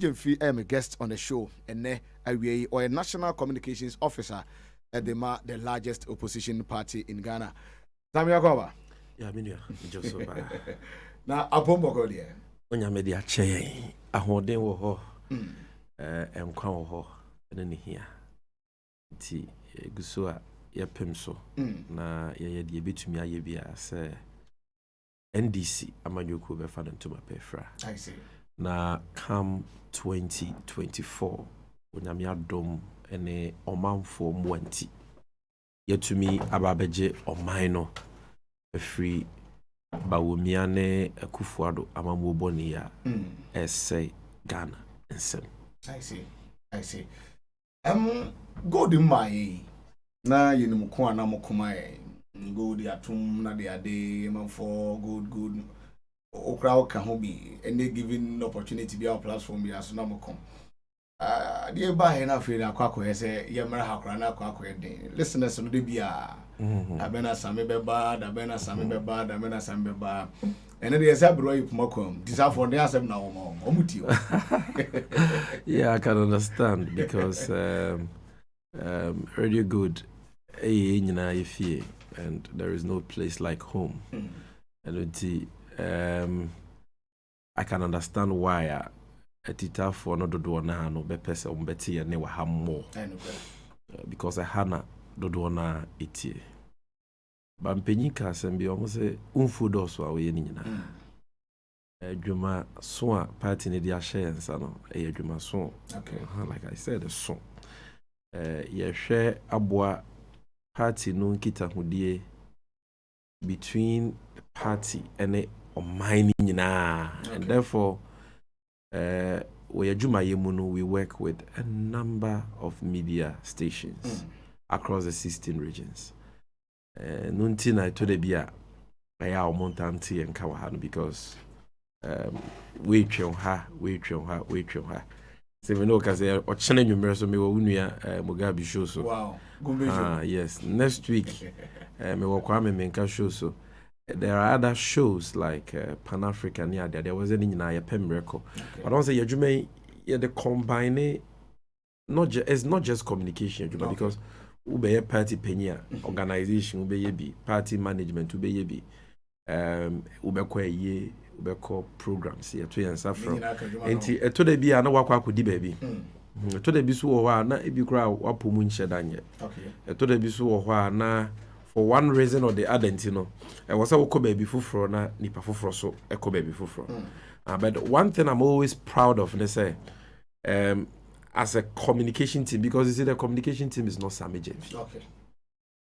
Gyamfi, I am a guest on the show, and I or a national communications officer at the largest opposition party in Ghana. Sammy Gyamfi. Yeah, me just so bad. Now, Apombo there. When you made the chair, I hold them with her, and crown her, and then here. Tea, Gusua, ya pimso, na ya bit to me, I be say NDC, Amanyoku, be found into my pefra. I see. Na come 2024, when I'm your dome and a oman for Mwanti. Yet to me, Ababeje or Mino, a free Bawumiane, a Kufuado, Amamu Bonia, say Ghana, and Sem. I see. Go to my na Yinumukua Namokumae, go the atum, na the ade, man for good. Okra Kahobi, and they giving opportunity to be our platform, be as Namokom. Dear by enough in a quack, I say, Yamara Hakrana quack, listeners on the Bia. Abena Sammy Beba, Abena Sammy Beba, Abena Sammy Beba, and it is a broy Mokom. These are for the answer now, Omuti. Yeah, I can understand because radio good, and there is no place like home. And I can understand why a tita for no do na no be person beti and never have more because I hana do na itie. But mpenyika sembi almost say unfudo so awe ni nyina. Adwuma so a party ne dia share nsa no adwuma so. Okay. Like I said, the song. Ye hwe aboa party no nkita hudie between the party and the mining and therefore we work with a number of media stations across the 16 regions. Nunti na to the bia I our montanti and kawahano because we try ha. So we know because or channel numerous me unuya Mugabe show so. Wow. Yes. Next week me Kwame Menka show so. There are other shows like Pan African. Yeah, there was any in a pen record. But I don't say you may the combine it's not just communication, because ube party penya organization ube be party management ube be ube ko programs here to answer from. And to the be na wakwa kudi baby. To the bisu wa na ebi kura wapomu nshedanye. Okay. To the bisu wa na for one reason or the other, I was a baby fufro na nipa fufro so eko baby fufro. But one thing I'm always proud of, let's say, as a communication team, because you see the communication team is not Sammy Gyamfi. Okay.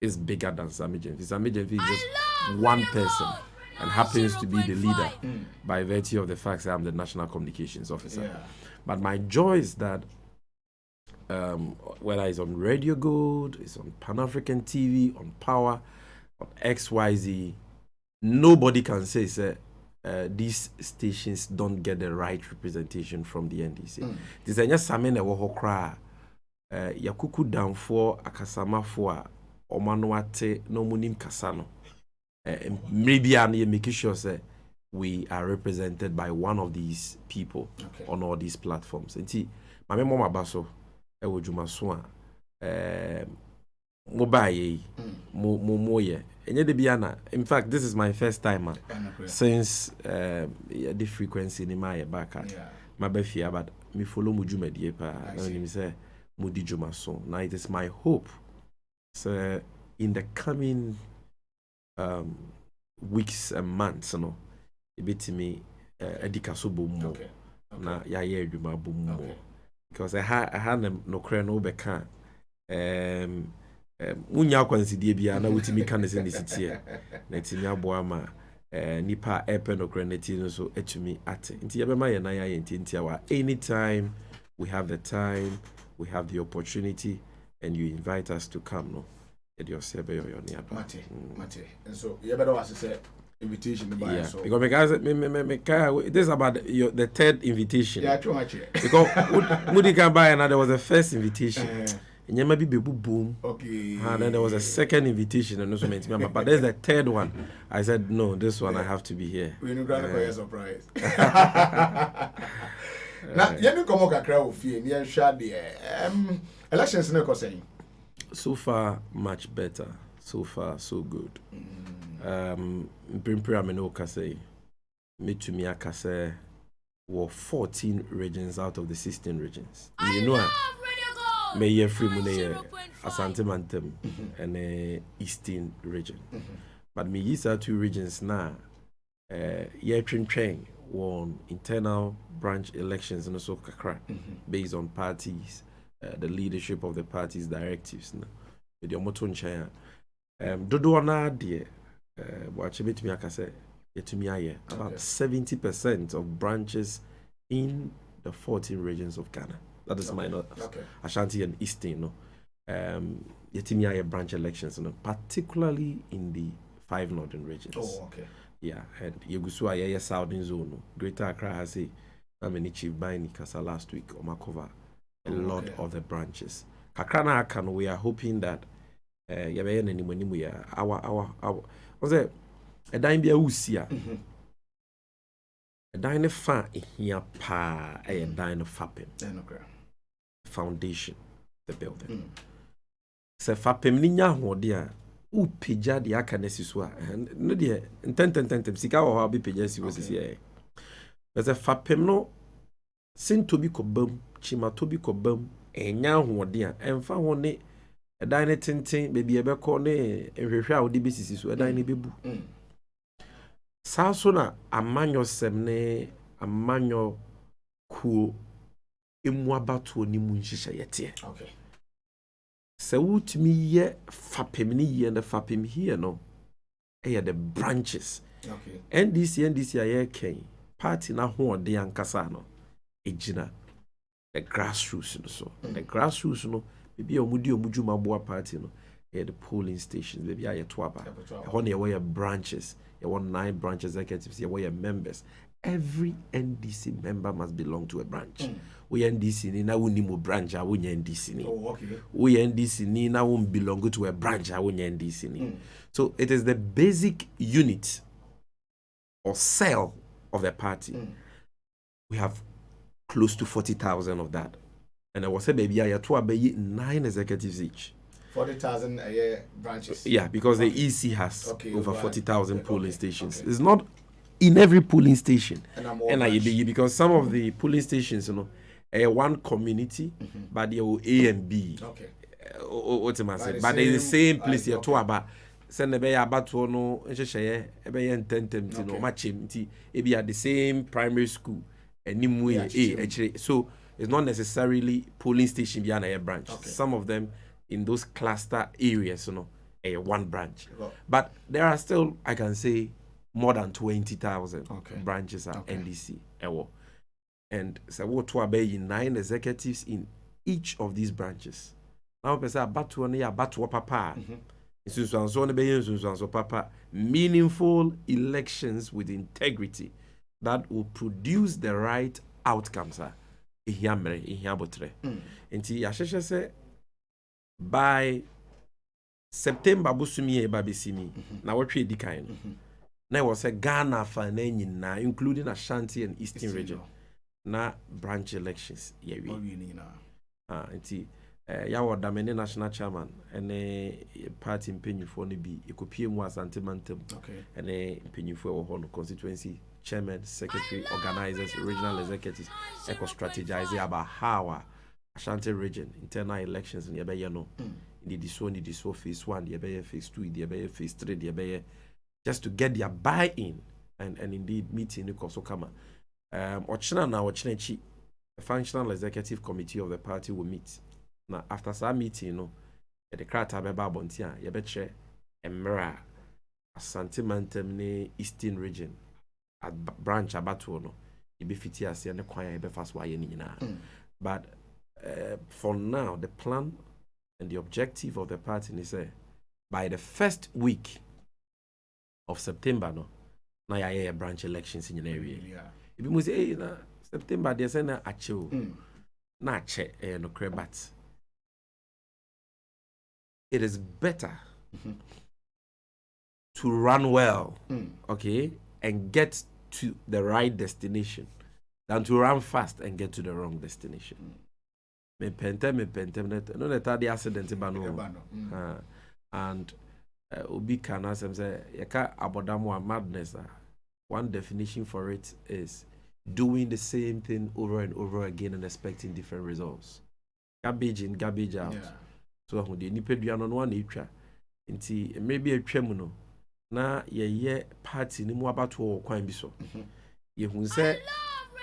It's bigger than Sammy Gyamfi. Sammy Gyamfi is just one person and happens to be the leader by virtue of the fact that I'm the national communications officer. Yeah. But my joy is that whether it's on Radio Gold, it's on Pan African TV, on Power, on XYZ, nobody can say these stations don't get the right representation from the NDC. This is just something that we cry. Yakuku down for akasama for omanuate no munim kasano. Maybe I need making sure say we are represented by one of these people on all these platforms. And see, my mama baso. Ewojuma so mobile mo in fact this is my first time since the frequency in my back my befia but me follow mujuma die pa and me say mudi juma so now it is my hope so in the coming weeks and months no ebetimi edikaso bomo na ya ye adwuma bomo because I had no crown over can. Munya consider bia na wutimi kan se city here. Na tinya boama nipa epe no cranity no so etumi ate. Nti ye be ma ye na ya nti awa anytime we have the time, we have the opportunity and you invite us to come no. It yourself your nearby. Mate. And so you better was say invitation to buy so because this is about the third invitation. Yeah, too much. Because Moody can buy and there was a first invitation. And you maybe boom. Okay. And then there was a second invitation and also meant to but there's the third one. I said no, this one I have to be here. We're not going to surprise. Now, you know, come on, kakra ofie, near shady. Elections no saying. So far, much better. So far, so good. Mprimpri amenoka say, me to me akase were 14 regions out of the 16 regions. You know, me ye free mune Asante Mantem and Eastern region. But me these are 2 regions now. Ye train won internal branch elections and also kakra based on parties, the leadership of the parties' directives. With your moton chair, dodo na de watch me to me akase to me aye about 70% of branches in the 14 regions of Ghana. That is my Ashanti and Eastern, no. Yetimi branch elections, no, particularly in the 5 northern regions. Oh, okay. Yeah, and Yegusua yeah southern zone, no. Greater Accra has how many chief buying Kasa last week on my cover a lot of the branches. Kakrana Akan, we are hoping that yabaye nani we are our was it a dime be a usia. A dine fa here pa a dine fapping. Foundation, the building. Se fapem ni nya hode a u pija de aka na siso a no de enten sika wo ha be pija si wosisi e. Se fapem no sinto bi kobam chima to bi kobam enya hode a emfa ho ne edan ne tenten bebi ebekọ ne ehwehwe a wo de be sisi so edan ne bebu. Sa so na amanyo sem ne amanyo kuo emu abato ni mu nhihye yete. Okay. So what me ye fapem ni ye na fapem here no the branches. Okay. NDC aye ken party na ho de ankasa no ejina the grassroots no so. The grassroots no maybe omudwuma boa party no the polling stations maybe aye to aba. Ho na we branches. You want 9 branch executives, you want members. Every NDC member must belong to a branch. We NDC ni na wuni mo branch a wunye NDC ni. Oh, okay. We NDC ni na wun belong to a branch a wunye NDC ni. So it is the basic unit or cell of the party. We have close to 40,000 of that. And I was saying, baby, I had 9 executives each. 40,000 a year branches. Yeah, because the EC has over 40,000 polling stations. It's not in every polling station. And because some of the polling stations, you know, one community, but they are A and B. Okay. What am I saying? But they're the same place here too. About send the about to no, no match be at the same primary school and actually. So it's not necessarily polling station behind a branch. Some of them in those cluster areas, you know, one branch. But there are still, I can say, more than 20,000 branches at NDC. And so what to obey 9 executives in each of these branches. Now, papa. Papa. Meaningful elections with integrity that will produce the right outcomes. By September, Busumi Babisimi, now what we decline. Now was a Ghana for na including Ashanti and Eastern region. Na branch elections. Yeah, yawo damene national chairman and party mpenyufo no bi ekopie mu Asante Mantem. And mpenyufo wo ho no constituency chairman, secretary, organizers, regional executives eco strategize about how Ashanti region internal elections in the no in the so phase 1, the phase 2, the phase 3, the just to get their buy-in and indeed meeting the Kosokama. Ochina na Ochinachi, the functional executive committee of the party will meet. Now after some meeting, you know, the crata beba bontia, yebeche emra Asante Mantem ne Eastern region at branch abatu no, ibe fiti ase ne kwanya ibe fast wa ye ni nyina. But for now, the plan and the objective of the party is by the first week of September, no, now you have branch elections in your area. If you say, hey, na September, there's an actual, na check, no but it is better to run well, okay, and get to the right destination than to run fast and get to the wrong destination. Me pentem, no let the accident and Obi can ask him say, "Yaka abodamu madness." One definition for it is doing the same thing over and over again and expecting different results. Garbage in, garbage out. Yeah. So when the nipa duano no one etwa, nti maybe a twemu na ye party ni mu abato kwan bi so. Ye hu say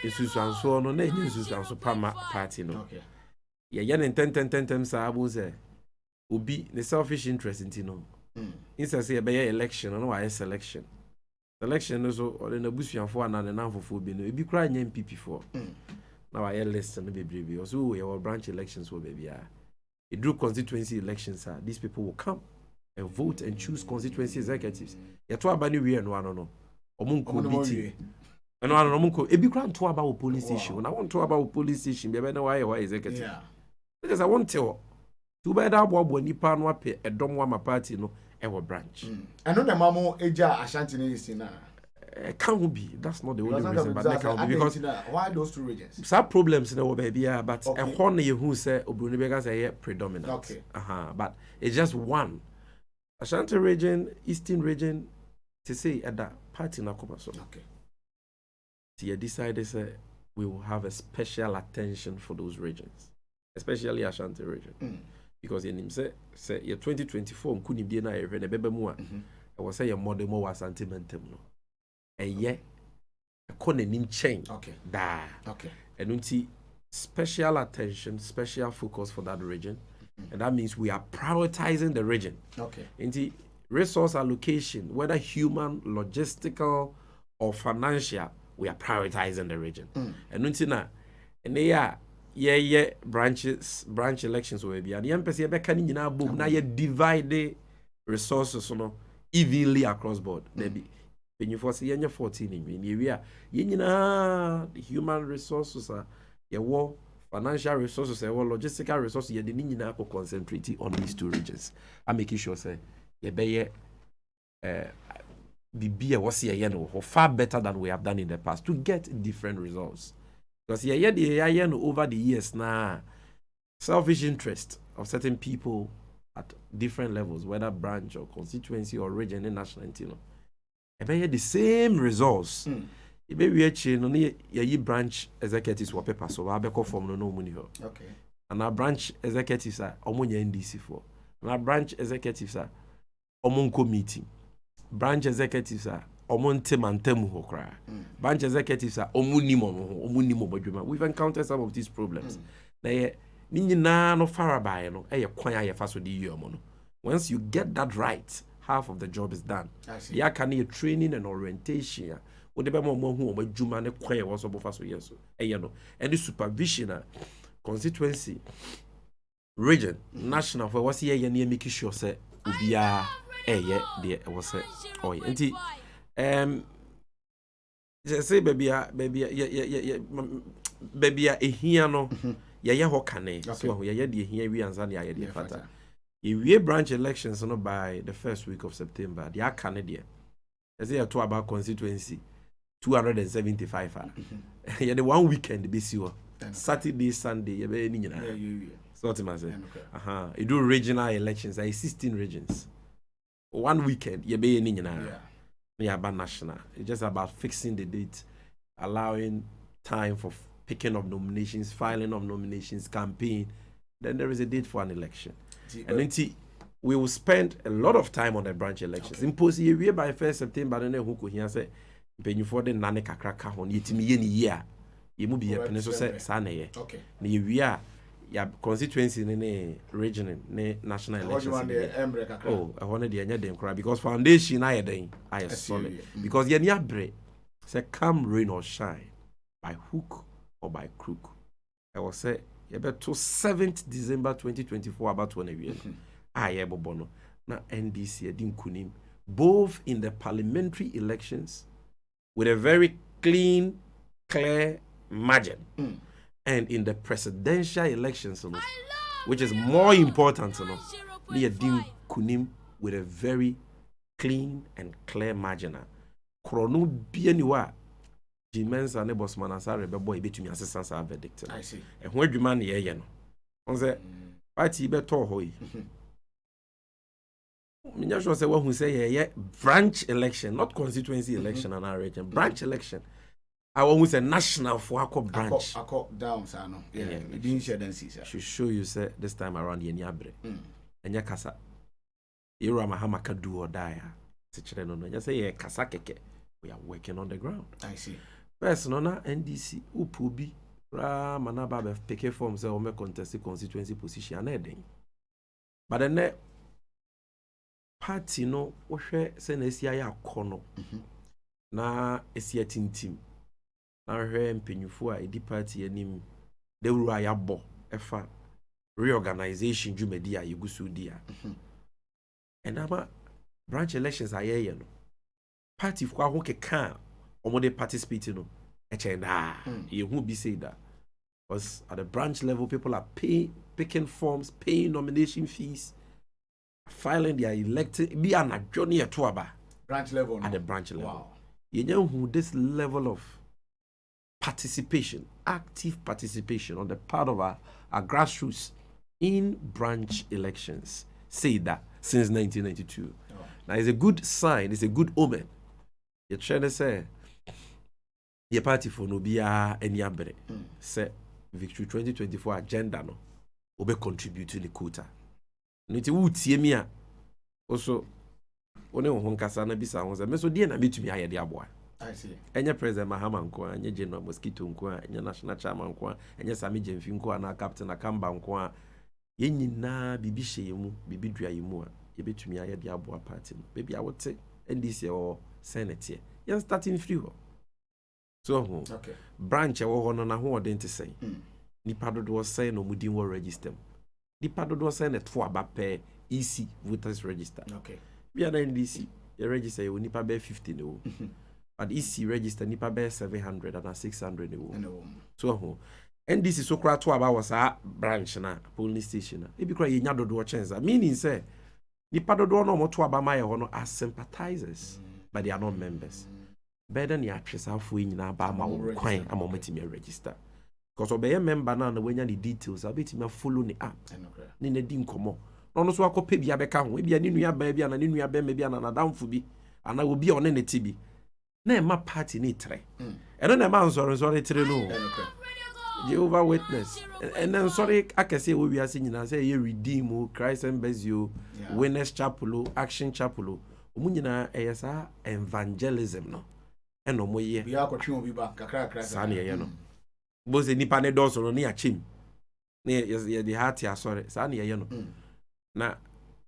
esusuanso no na enye esusuanso party no. Okay. Ye ne ten sa abu say obi the selfish interest nti no. Instead say be election no why selection. Selection so or na busuanfo ana na nanfofo bi no ebi kra nya MPP for. Now I list no be brave. Also we have branch elections for baby. It drew constituency elections these people will come and vote and choose constituency executives. Ya to aba ni we no ano no. Omunko biti. Eno ano omunko ebi kra nto aba wo police station. Na won to aba wo police station be na why executive. Yeah. Because I want to be that bobo nipa no ape edom wa ma party no e wo branch. I know the mamo eja Ashanti ni sina. Can't be. That's not the only reason, but that can't be because why those two regions? Some problems in our baby, but a one who say Obrunibega say predominant. Okay. But it's just one. Ashanti region, Eastern region, to say at that party na Pampaso. Okay. So you decided say we will have a special attention for those regions, especially Ashanti region, because in him say year 2024 couldn't be na even a bebe mua. I was say your model more was sentimental no. A nim chain. Okay. Da. Okay. And special attention, special focus for that region. And that means we are prioritizing the region. Okay. And resource allocation, whether human, logistical, or financial, we are prioritizing the region. And they are branch elections will be and the MPC now you divide the resources evenly across board. Maybe when you foresee you're 14 in area, the human resources are your financial resources, your logistical resources, you need to concentrate on these two regions. I'm making sure say you be what's far better than we have done in the past to get different results. Because over the years now, selfish interest of certain people at different levels, whether branch or constituency or region and nationality, the same results. Maybe branch executives were paper, so I be form no money. Okay. And our branch executives are omonya NDC for. And our branch executives are omonko meeting. Branch executives are omontemantem ho kra. Branch executives are omunimo badwuma. We've encountered some of these problems. Na nyina no farabai no kwan ayefa so di yomo no. Once you get that right, half of the job is done. Yeah, can you training and orientation? Whatever more who badwuma ne kwan was obofa so yeso. And the supervision constituency region national for what's here near making sure say ubia there was say enti just say baby ehia no ye ho kane so ye de ehia wi anza ne ye de fata we branch elections no by the first week of September the akane there say you talk about constituency 275 ye the one weekend be see Saturday Sunday ye be ni nyina so what I say you do regional elections 16 regions one weekend ye be ni nyina yeah, about national. It's just about fixing the date, allowing time for picking up nominations, filing of nominations, campaign. Then there is a date for an election. And then we will spend a lot of time on the branch elections. Impose year by 1st September, then who could hear say, "Penny for the nane kakraka on yetimi year." You must be a pencil say sane. Okay. We are ya constituency ne region ne national elections. I wanted the anya dem cry because foundation I den I solid because ye nya bre say come rain or shine by hook or by crook. I was say ye beto 7th December 2024 about 20 years. Ye bobono na NDC edin kunim both in the parliamentary elections with a very clean clear margin. And in the presidential elections, which is more important, we are doing kunim with a very clean and clear margin. Chrono bieniwa Jimensa ne Bosman Asare bebo ebetumi asesa sa verdict. I see. E ho adwuma ne ye no. On say party beto ho yi. Minya sure say who say ye branch election, not constituency election and our region. Branch election. I want say national for akọ branch. Akọ down sa no. Yeah, it didn't share then see. Should show you say this time around ye niabre. Enya kasa. Ira mahama ka do or die. Se chere no no. Nya say ye kasa keke. We are working on the ground. I see. First, no na NDC upubi ra manaba be peke form say o me contest constituency position na eden. But then party no wo hwe say na esi aye akono. Na esi atintim. Na hwe mpenyufo a edi party anim de wuru ayabo efa reorganization jumedi a yegusu dia. And ama branch elections aye no. Party for who can or participate no you won't be say that because at the branch level people are picking forms, paying nomination fees, filing their elected be an journey at branch level at the branch level. Wow. You know who this level of participation, active participation on the part of our grassroots in branch elections say that since 1992. Now it's a good sign, it's a good omen. You're trying to say, your party for no be any abre. Say, Victory 2024 agenda no, will contribute to the quota. Niti would see me also. One of Honkasa na bisa was a meso dear na meet me higher the boy. I see. Enya President Mahama Nkwa, enya General Mosquito Nkwa, enya National Chairman Nkwa, enya Sammy Gyamfi Nkwa na Captain Akamba Nkwa. Yenyi na bibi sheyemu, bibi dua yemu a yebetumi higher the boy party. Baby I would say NDC or Senate. You're starting free. So, okay. Branch or no na who didn't say. Nipa do say no mudin will register. Nipa do say net for about pay EC voters register. Okay. We are NDC. You register you nipa be 50 no. But EC register nipa be 700 and 600 no. So, NDC so cry to about was a branch na police station na. E be cry you nya do chance. Meaning say nipa do no mo to about my hono as sympathizers. But they are not members. Better than the actress half way in our bama or quine a moment in your register. Because obey a member now when you need details, I'll be to me follow the app. Nina didn't come on. No, so I could pay the account. Maybe a new baby and a new baby, maybe an down for me, and I will be on any TB. Name my party need tray. And then a man's sorry to know. Jehovah Witness. And then sorry, I can say we are singing and say you redeem, Christ and Bezio, Winners Chapel, Action Chapel. Umunyina eyesa evangelism no eno moye bia akotwe obi ba kakra sa na ye no boze nipa ne doso no ne achim ne ye the heart ya sorry sa na ye no na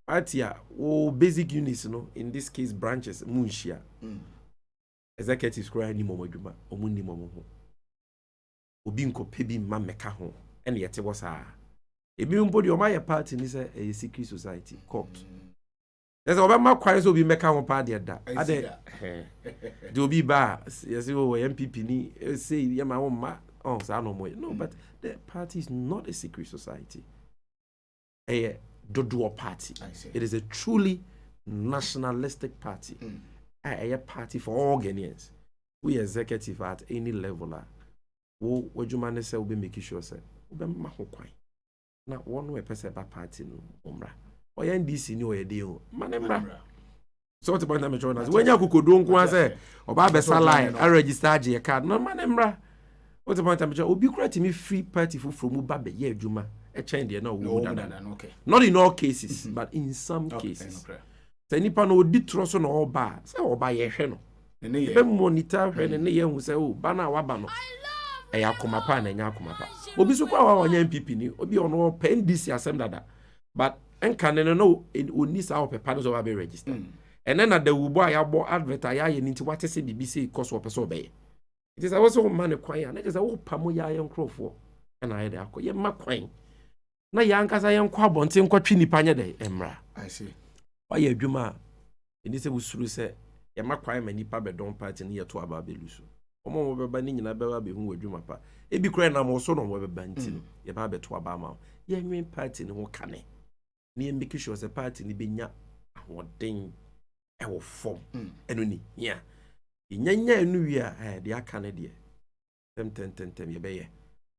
party a o basic units no in this case branches munhia executive square ni momadwuma omunni momo ho obi nkope bi ma meka ho ene yete wo sa ebi mbodi o ma ye party ni say a secret society court. There's a my choirs will be make our party at that. Do be bad. Yes, you MPP ni say, yeah, my own ma. Oh, so no more. No, but the party is not a secret society. A Dodo party. It is a truly nationalistic party. A party for all Ghanaians. We executive at any level. What you man say will be making sure say, we be mahokwai. Now one way person party no umra. Or NDC ni oye deal. Manembra. So what about them join us? When you could do nko say oba be line I register your card. No manembra. What about them join? Obi kura me free party from ba be ye adwuma. E chain there no okay. Not in all cases, but in some cases. Say nipa no odi troso no oba. Say oba ye hwe no. Be monitor hwe ne ye hu say o ba na waba no. E yakoma pa na nya akoma pa. Obi so kwa wa nya MPP ni. Obi ono pe NDC asem dada. But enkanene no oni sa opepa no so be register. And then at the wubo ayabo advert aye nti wate se BBC cost wo person obey. It is also man kwan na just wo pamo ya ye nkrofo na aye de akọ ye ma kwan. Na ya nkasa ye nkwa bonte nkwatwi nipa nya de emra. I see. Wa ye adwuma eni se wusuru se ye ma kwan ma nipa be don party ne ye to aba beluso. Omo mo beba ni nyina beba be hu adwuma pa. Ebi kran na mo so no mo beba nti no ye ba be to aba ma. Ye nwen party ne ho kane. Ni make sure se party ni benya ahoden e wo form eno ni ya Nyanya enu wi a de aka ne de tem ye be ye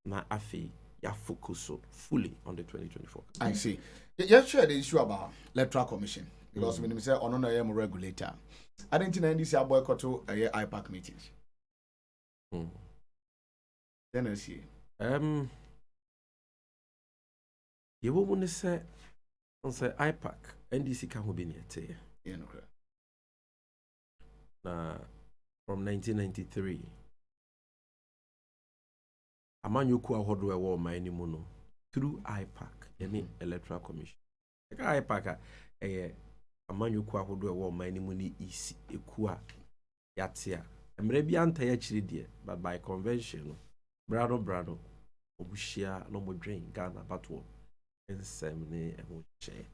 na afi ya focus fully on the 2024. I see. You share the issue about electoral commission because when you say on a regulator, I didn't know this boycott to IPAC meetings. Then I see. You won't say on say IPAC NDC can be near te. Yeah, no. Na from 1993. Amanyoku ahodo e wo man ni mu no through IPAC yani electoral commission. Eka IPAC amanyoku ahodo e wo man ni mu ni isi ekua yatia. Emre bi anta ya chiri de but by convention no brado obushia no modwen Ghana batwo ensem ne eho che.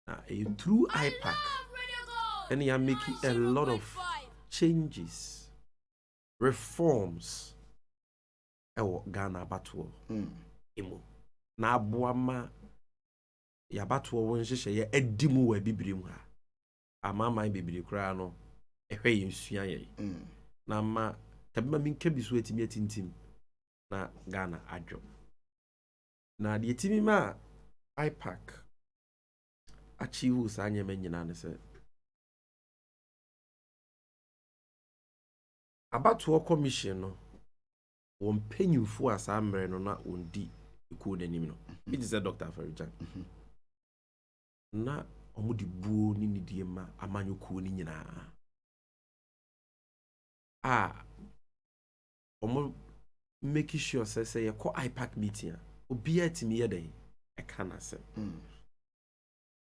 Na through IPAC and you are making a lot of changes, reforms. Ghana batwo emo na aboama ya batwo won hyehyɛ ye adimu wa bibirim ha amama bibiri kura no ehwe yensua ye na ma tabima minka biso etimi atintim na Ghana adwo na de etimi ma IPAC achieve sa nyema nyina ne se abatwo commission no won penyufo asa mre no na ondi ekuo nanim no it is a doctor for Richard na omudi buo ni nidie ma amanyokuo ni nyina omo make sure say ye call IPAC meeting obi atimi ye den e kana se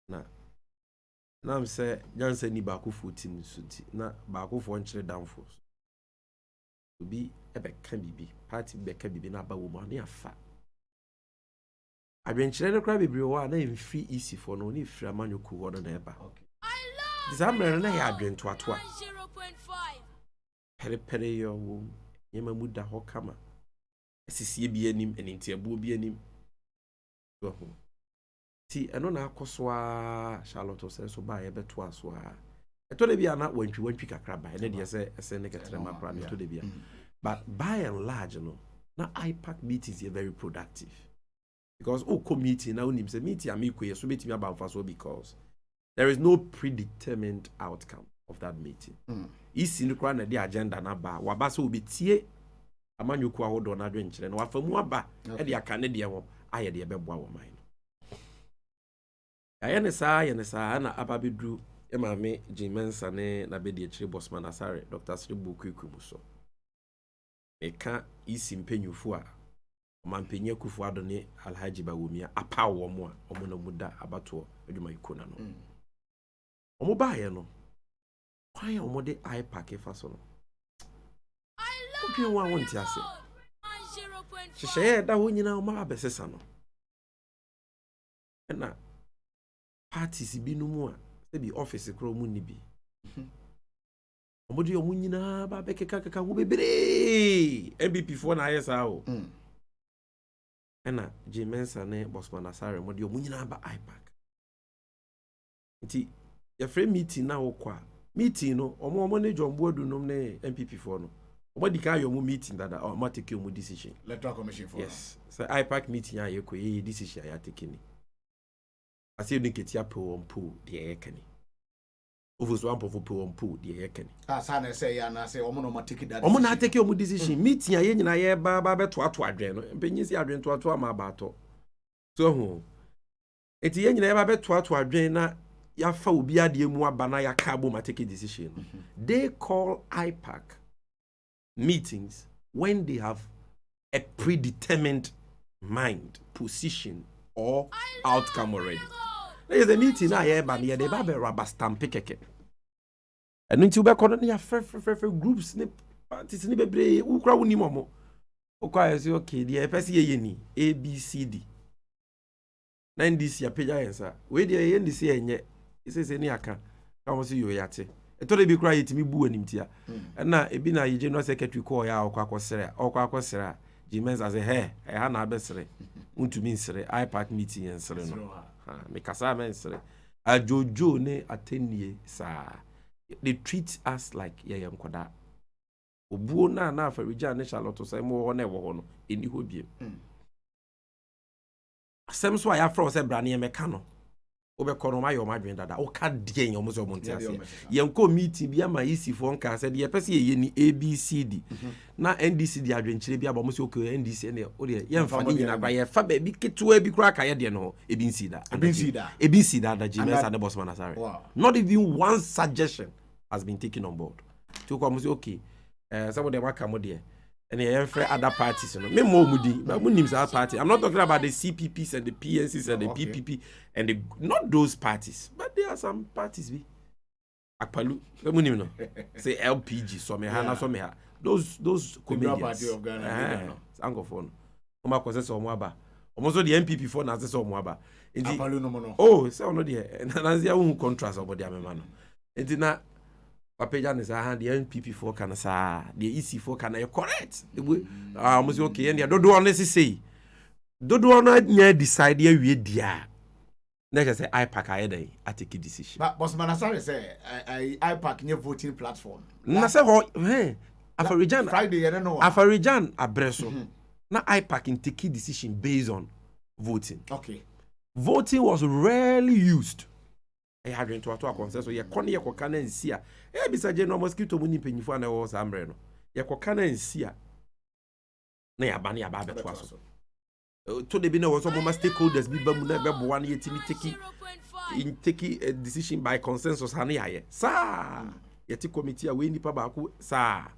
na am say nyansa ni ba ko 14 suti na ba ko fo nkyere danfo obi ebeka bibi party beka bibi na ba wo mo na afa adwenkyere no kra bibiri wo na mfiri easy for no ni fira manyoku wo no na eba disamre na ya adwento ato a 0.5 pere yo wo yema muda ho kama asisie bi anim eninti abuo bi anim wo ho ti eno na akoso a Charlotte say so ba ye beto aso a eto de bia na wantwi kakra ba ene de se ne ketere ma pra eto de bia. But by and large, now IPAC meetings are very productive. Because committee now meeting so meeting about faso because there is no predetermined outcome of that meeting. Is in the agenda na ba wabasa will be tie amanyoku ahodo na adwenkyere na wafamu aba e de akane de wo aye de beboa wo man. Ayene saa na ababedru emame Jimensa ne na be de akire Bosman Asare Dr. Sribu Kwikubuso. Eka isi mpenyufu a mampenye kufu ado ne Alhaji Bawumia apa wo mo a omo na muda abato adwuma ikona no omo baaye no kwan omo de IPAC fa so no obi wa wonti ase hyehyɛ da ho nyina omo abesesa no na parties bi no mu a se bi office kro mu ni bi omodi omu nyina ba bekeka wo bebre MBP fo na ayesa o ena Jimensa ne Bosman Asare omodi omu nyina ba IPAC nti ya frame meeting na wo kwa meeting no omo ne Jombo adunum ne MPP fo no omodi ka yo mu meeting dada o ma take mu decision electoral commission for yes so IPAC meeting ya ko ye decision ya take ni ase ni ketia pro on po de ekani Ovuzo ampo po on po de yekani sana say ya na say omo no ma take that omo na take omo decision meeting aye nyina ye ba beto ato adwen no mpenyi si adwen to ato ama ba ato so hu eti ye nyina ye ba beto ato adwen na ya fa obi ade mu aba na ya ka bo ma take decision they call IPAC meetings when they have a predetermined mind position or outcome already. There is a meeting na ye ba ne de ba be rubber stamp keke. Enu nti ube kono ya fe groups ne parties ne bebre ukura woni momo. Okwa yesi okay the person ye ni ABCD. Na ndisi ya peja yensa. We de ye ndisi enye. Isese ni aka. Ka mo si yo yate. Eto de bi kura yetimi bu animtia. Na ebi na ye general secretary call ya okwa akosere. Jimensa say he ha na abesere. Untumi nsere IPAC meeting ensere no. Me kasa mensere ajojo ne atenie sa they treat us like ye nkoda obuo na afarijan ne Charlotte say mo ho na ewo ho no eni ho biem asem so aya fro say brane emeka no obekọ no ma yo madwen dada o ka de en omo so mo ntiase yen ko meeting bi ama isi fo nka say de pese ye ni ABCD na NDC adwenkyire bi aba mo so okay NDC ne o de yen fa ni nyina gba ye fa ba bi ketewa bi kura ka ye de no ebinsi da da James and the boss man asare not even one suggestion has been taken on board to come say okay some of them waka mo de and every other parties, you know. Me more moody, but names are party. I'm not talking about the CPPs and the PNCs and the PPP and the not those parties, but there are some parties. Be Akpalu, no. Say LPG, so me hana, so me ha. Those comedians. Party of Ghana, Anglophone. Oma kose so mwaba. Almost the MPP for na se so mwaba. Akpalu no. Oh, say ono there. And nanzia who contrast about their man. Enti na Papejan is the NPP for can sa the EC4 can correct. Almost okay, and do honestly say. Do not near decide here we dia. Next say IPAC I take a decision. But Boss Manasari say IPAC near voting platform. Na say hey Afarijan Friday I don't know. Afarijan abreso. Na IPAC in take a decision based on voting. Okay. Voting was rarely used. I had into a consensus. You can't hear Kokana and Sia. Eh, bisa general mosquito muni penifo na was ambreno. Ya Kokana and Sia. Na ya bani ya babe to aso. To the bina was some stakeholders be bamuna be one yetimi take a decision by consensus hani aye. Sa yeti committee we nipa ba ku sa.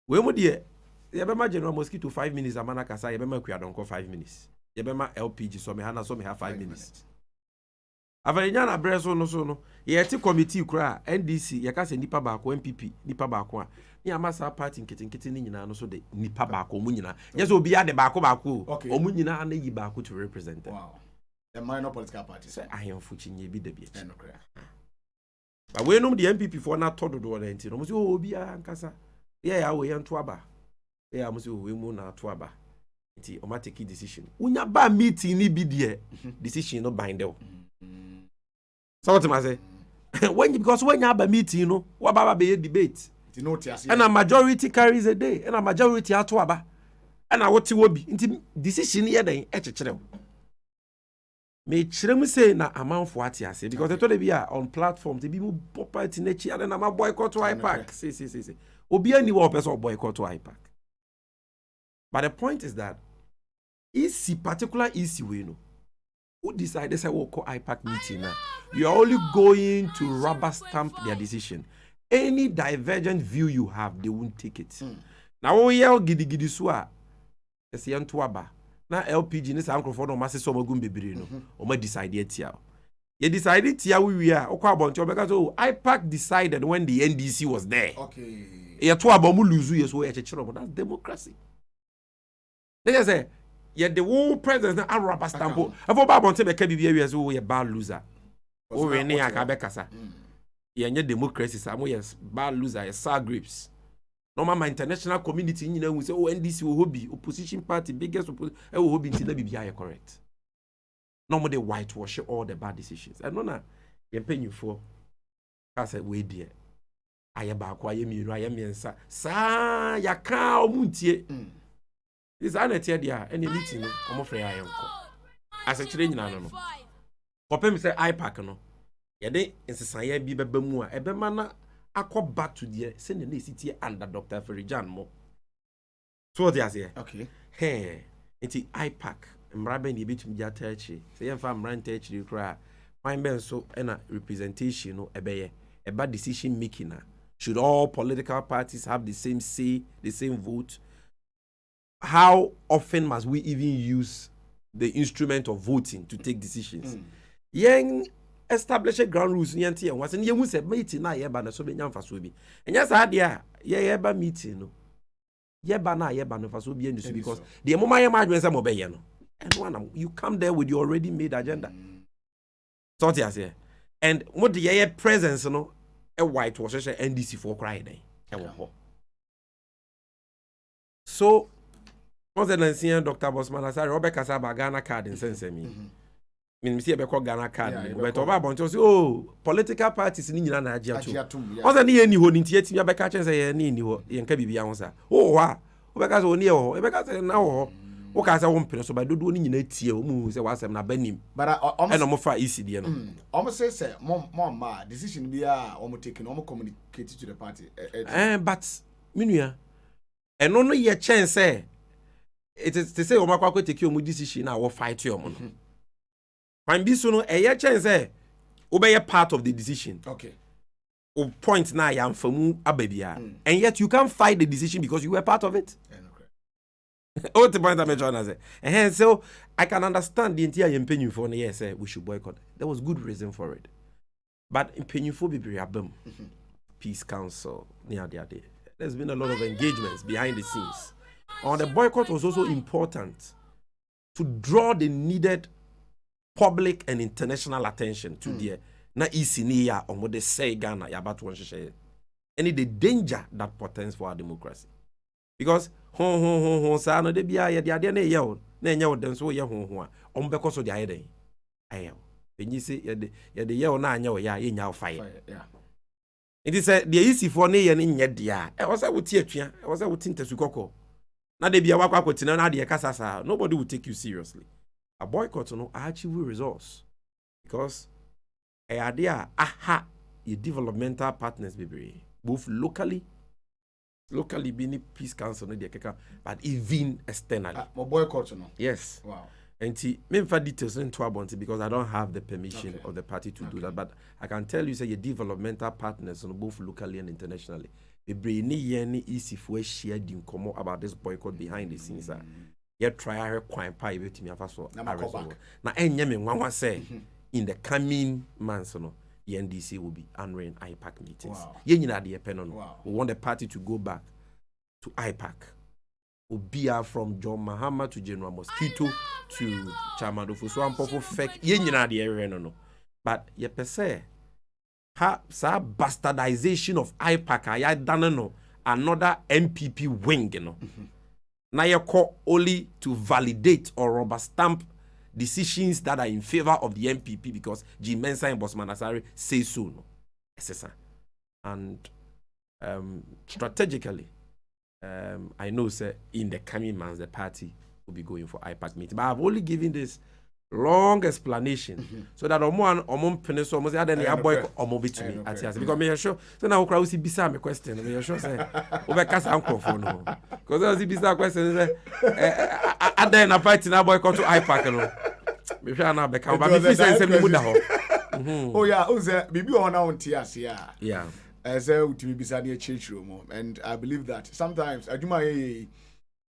We mo de ya be ma general mosquito 5 minutes amana kasa ya be ma kuadonko 5 minutes. Ya be ma LPG so me hana so me have 5 minutes. Avarinya na breso no so no yeti committee kura NDC yaka se nipa ba ko MPP nipa ba ko a ni amasa party nketenkete ni nyina no so de nipa ba ko mu nyina yes obi ya de ba ko omu nyina na yi ba ko to represent them. Wow. The minor political parties say ahemfo chinye bi da bi e no kra ba we no the MPP for na todo do na enti no mo say obi ya nkasa ya we yanto aba ya mo say we mu na to aba enti o ma take decision unya ba meeting ni bi de decision no bind them. So what I say? Because when you have a meeting, you know, what about be a debate? And a majority carries a day, and a majority are to aba. And I what you will be into decision here then etchere. Me chrem say na amount for what you say because they told be on platform to be more property nature and I'm a boycott to IPAC. See. Obi any one person boycott to IPAC. But the point is that particular issue we know. Who decided say we'll call IPAC meeting now? You are only going to rubber stamp their decision. Any divergent view you have, they won't take it. Now we yell gidi swa. Esi yantuaba. Na LPG ni sa ankrofo no mase so magum bebre no. O ma decide tia. You decided tia we are. Okwa abonti obeka so IPAC decided when the NDC was there. Okay. E to abomu luzu yeso e chechiro. That's democracy. They just say yeah, the whole president na rubber stamp. Afo ba bonte be ka bibia wi so ye bad loser. O we ne akabe kasa. Ye nye democracy sa mo yes bad loser ye sour grapes. Normal international community nyina hu say o NDC o hobby opposition party biggest o hobby nti na bibia ye correct. No more the whitewash all the bad decisions. And no na ye mpanyufo ka say we die. Aye ba kwa ye miru aye miensa. Sa ya ka omuntie. This anete dia any meeting no omo frɛ ya yenko as a kire nyina no kopem say IPAC no ye de nsesanya bi beba mu a ebema na akɔba to die se ne na esitie under Dr. Ferijan mo so what you say okay hey enti IPAC mrabe ne betum dia tachi se ye fa mran tachi kra fine ben so na representation no ebeye eba decision making na should all political parties have the same say the same vote. How often must we even use the instrument of voting to take decisions? Yen establish a ground rules niente and was in you say meeting na yeba na so be nyamfa so bi. Enya sa dia ye yeba meeting no. Yeba no fa so bi enu because the moment you imagine say mo be ye no. And one you come there with your already made agenda. So what you say? And what the ye presence no a white was NDC for cry dey. So once the Dr. Bosman Asari Robert Kasaba Ghana card in sense me. me see be call Ghana card but oba bon say oh political parties ni nyina na age atum o say na ye ni ho ni tie ti be ka chen say ye ni ho ye nka bibia ho sa oh wa o be ka say oni ye ho e be ka say na ho o ka say wo mpene so ba dodo ni nyina tie o mu say wasem na banim but e no mo fa ECD no o say mom ma decision bi a o mo take no mo communicate to the party but minua eno no ye chen say it is to say o makwa take o mu decision na wo fight you mo no when be so no eye chen say o be part of the decision. Okay. O point na ya mfamu ababia and yet you can't fight the decision because you were part of it. Oh, the point I mentioned and so I can understand the entire impenium for yes we should boycott. There was good reason for it. But impenium for be abem Peace Council near the day. There's been a lot of engagements behind the scenes. And the boycott was also important to draw the needed public and international attention to the na isiniya on what they say Ghana about one share any the danger that portends for our democracy because sa no de bia ye de ade na ye o na enya o den so ye ho on be koso de aye den aye enyi se ye de ye o na anya o ya ye nya o fire it is the isi for na ye ne nye de a e wo say wo ti atua e wo say wo ti ntasu kokko na de bia wakwa kotina na de kasa sa nobody will take you seriously. A boycott no achieve results because idea your developmental partners be both locally being Peace Council no dey keka but even externally. Boycott no. Yes. Wow. And me for details into about it because I don't have the permission of the party to do that, but I can tell you say your developmental partners no both locally and internationally. Be ni yen easy for share the komo about this boycott behind the scenes. You try her kwan pa ebetimi afa so na enye me nwanwa say in the coming months no NDC will be honoring IPAC meetings. Ye nyina de pen no. We want the party to go back to IPAC. Obia from John Mahama to General Mosquito to Chairman of so ampofo fake ye nyina de ere no. But ye per se ha sa bastardization of IPAC aya done no another MPP wing no. Na ye call only to validate or rubber stamp decisions that are in favor of the MPP because G. Mensah and Bosman Asare say so. No. And strategically, I know sir, in the coming months the party will be going for IPAC meeting. But I've only given this long explanation so that omon penis almost had any boy or bit to me because me sure so now crowd see bisa me question me sure say obeka uncle for no because I see bisa question say ada na party na boy come to IPAC no me sure na be come but me feel say me muda ho oh yeah o say bibi o na on tiase yeah say utimi bisa na chechiro mo and I believe that sometimes aduma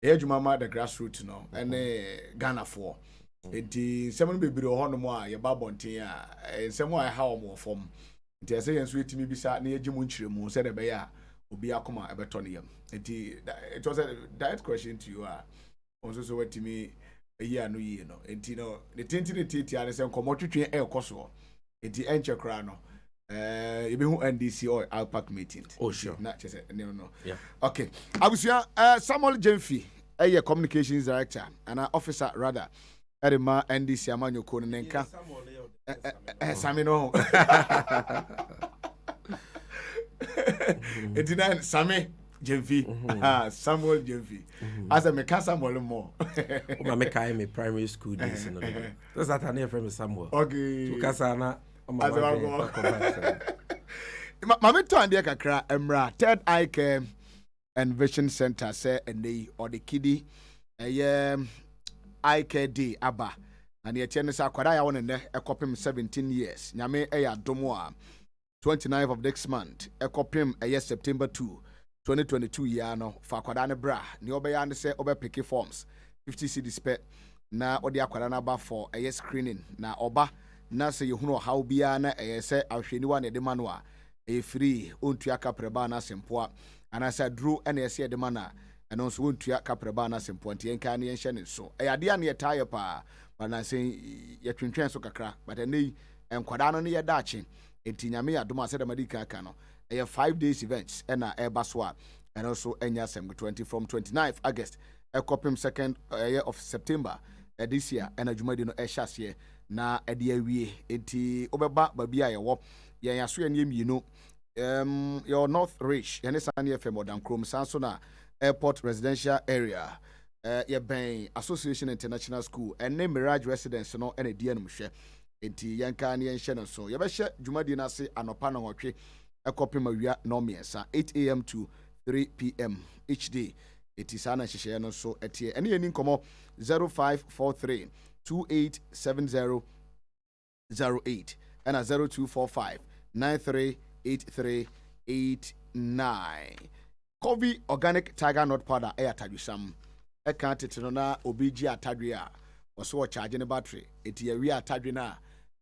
aduma ma the grassroots no and Ghana for enti nsɛm no bebere ho no mo a ye ba bonten a nsɛm a ha o mo fom enti ase yen so etimi bisa na ye gimu nkyiremu se de be ya obi akoma ebeto ne yam enti it was a direct question to you also so wetimi eyi anu yi no enti no the tenti ane se nkomo twetwe ekoso enti enche kra no you be who NDC or IPAC meeting oh sure na chese no yeah okay abusia Samuel Gyamfi communications director and officer rather Erima NDC amanyoko ne nka Sammy no Edinan Sammy Gyamfi Samuel Gyamfi as a meka Samuel mo o ma kai me primary school days no that's that name from Samuel okay to kasana ma me to ande kakra emra Third Eye Care and Vision Center say ene or the kiddie IKD aba and ye tiene sa kwada ya won ne ekopim 17 years nyame eya domo a 29th of next month ekopim September 2 2022 year no fa kwada ne bra ne obeya ne se obepeke forms 50 cedis pe na odi akwada na ba for screening na oba na se yehunu how bia na se ahwani wa ne de mano a free ontua kapreba na sempoa ana sa dru ene se de mana eno so wontua kapreba na sempo nti enka ne yenhye ne so eyade ane yetaye pa bana sen yetwentwen so kakra but ene enkwada no ne yedache enti nyame yadom ase de madika aka no 5 days events ena eba so a eno so enya sem 20 from 29th August ekopim 2nd of September this year ena jumadi no ehyasie na ɛde awie enti obɛba baabi a yɛwɔ yɛn aso yɛ ne mmienu your North Ridge yɛne san yɛ fam ɔdan krom san so na airport residential area yɛbɛn Association International School ɛne Mirage Residence no ɛna di anum hwɛ enti yɛnka ne yɛnhyɛ no so yɛbɛhyɛ dwumadi no ase anɔpa na wɔtwe ɛkɔpem awia no mmiɛnsa 8 a.m. to 3 p.m. each day eti saa na nhyehyɛ no so ɛteɛ ɛne yɛni nkɔmmɔ 0543 287008 ɛna 0245 938389 Coffee Organic Tiger Nut Powder ɛyɛ atadwesam ɛka tete no na obi gye atadwe a wɔso wɔ charge ne battery eti awie atadwe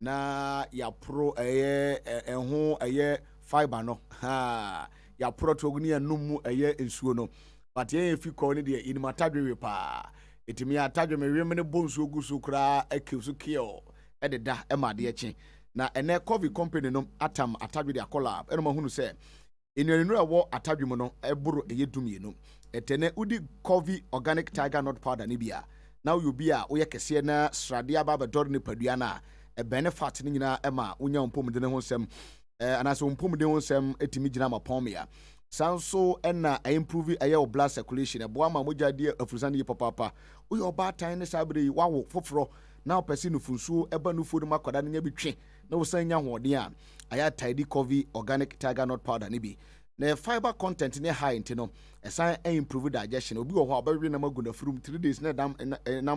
na yapro ɛho ɛyɛ fiber no ha yapro to oguni anum mu ɛyɛ nsuo no but yɛn fi kɔ ne deɛ inim atadwe we pa etimi atadwe me wiem ne bonsu ogu so kra akiw kio ɛdeda ɛma de ɛkye na ɛnɛ coffee company no atam atadwe de akola ɛno mahunu sɛ enuanenu ɛwɔ atadwe mu no ɛboro ɛyɛ dumienu ɛtɛnɛ udi coffee organic tiger nut powder ne bia na wo bi a wo yɛ kɛseɛ na srade aba bɛdɔre ne padua na ɛbɛne fat ne nyina ɛma wonya mpomde ne ho nsɛm anaasɛ mpomde ho nsɛm etimi gyina ma pɔmea sanso ɛna improve ɛyɛ wo blood circulation ɛboa ma mogya die afurusa ne papa wo yɛ ɔbaatan ne saa bere wawo foforo na opɛsi no funsuo ɛba no fuo no makwada ne nya bitwe na wo san nya hoɔden a ayɛ tidy coffee organic tiger nut powder ne bi na fiber content ne high nti no ɛsan improve digestion obi wɔ hɔ a ɔbɛwe nam agu na furum 3 days na nam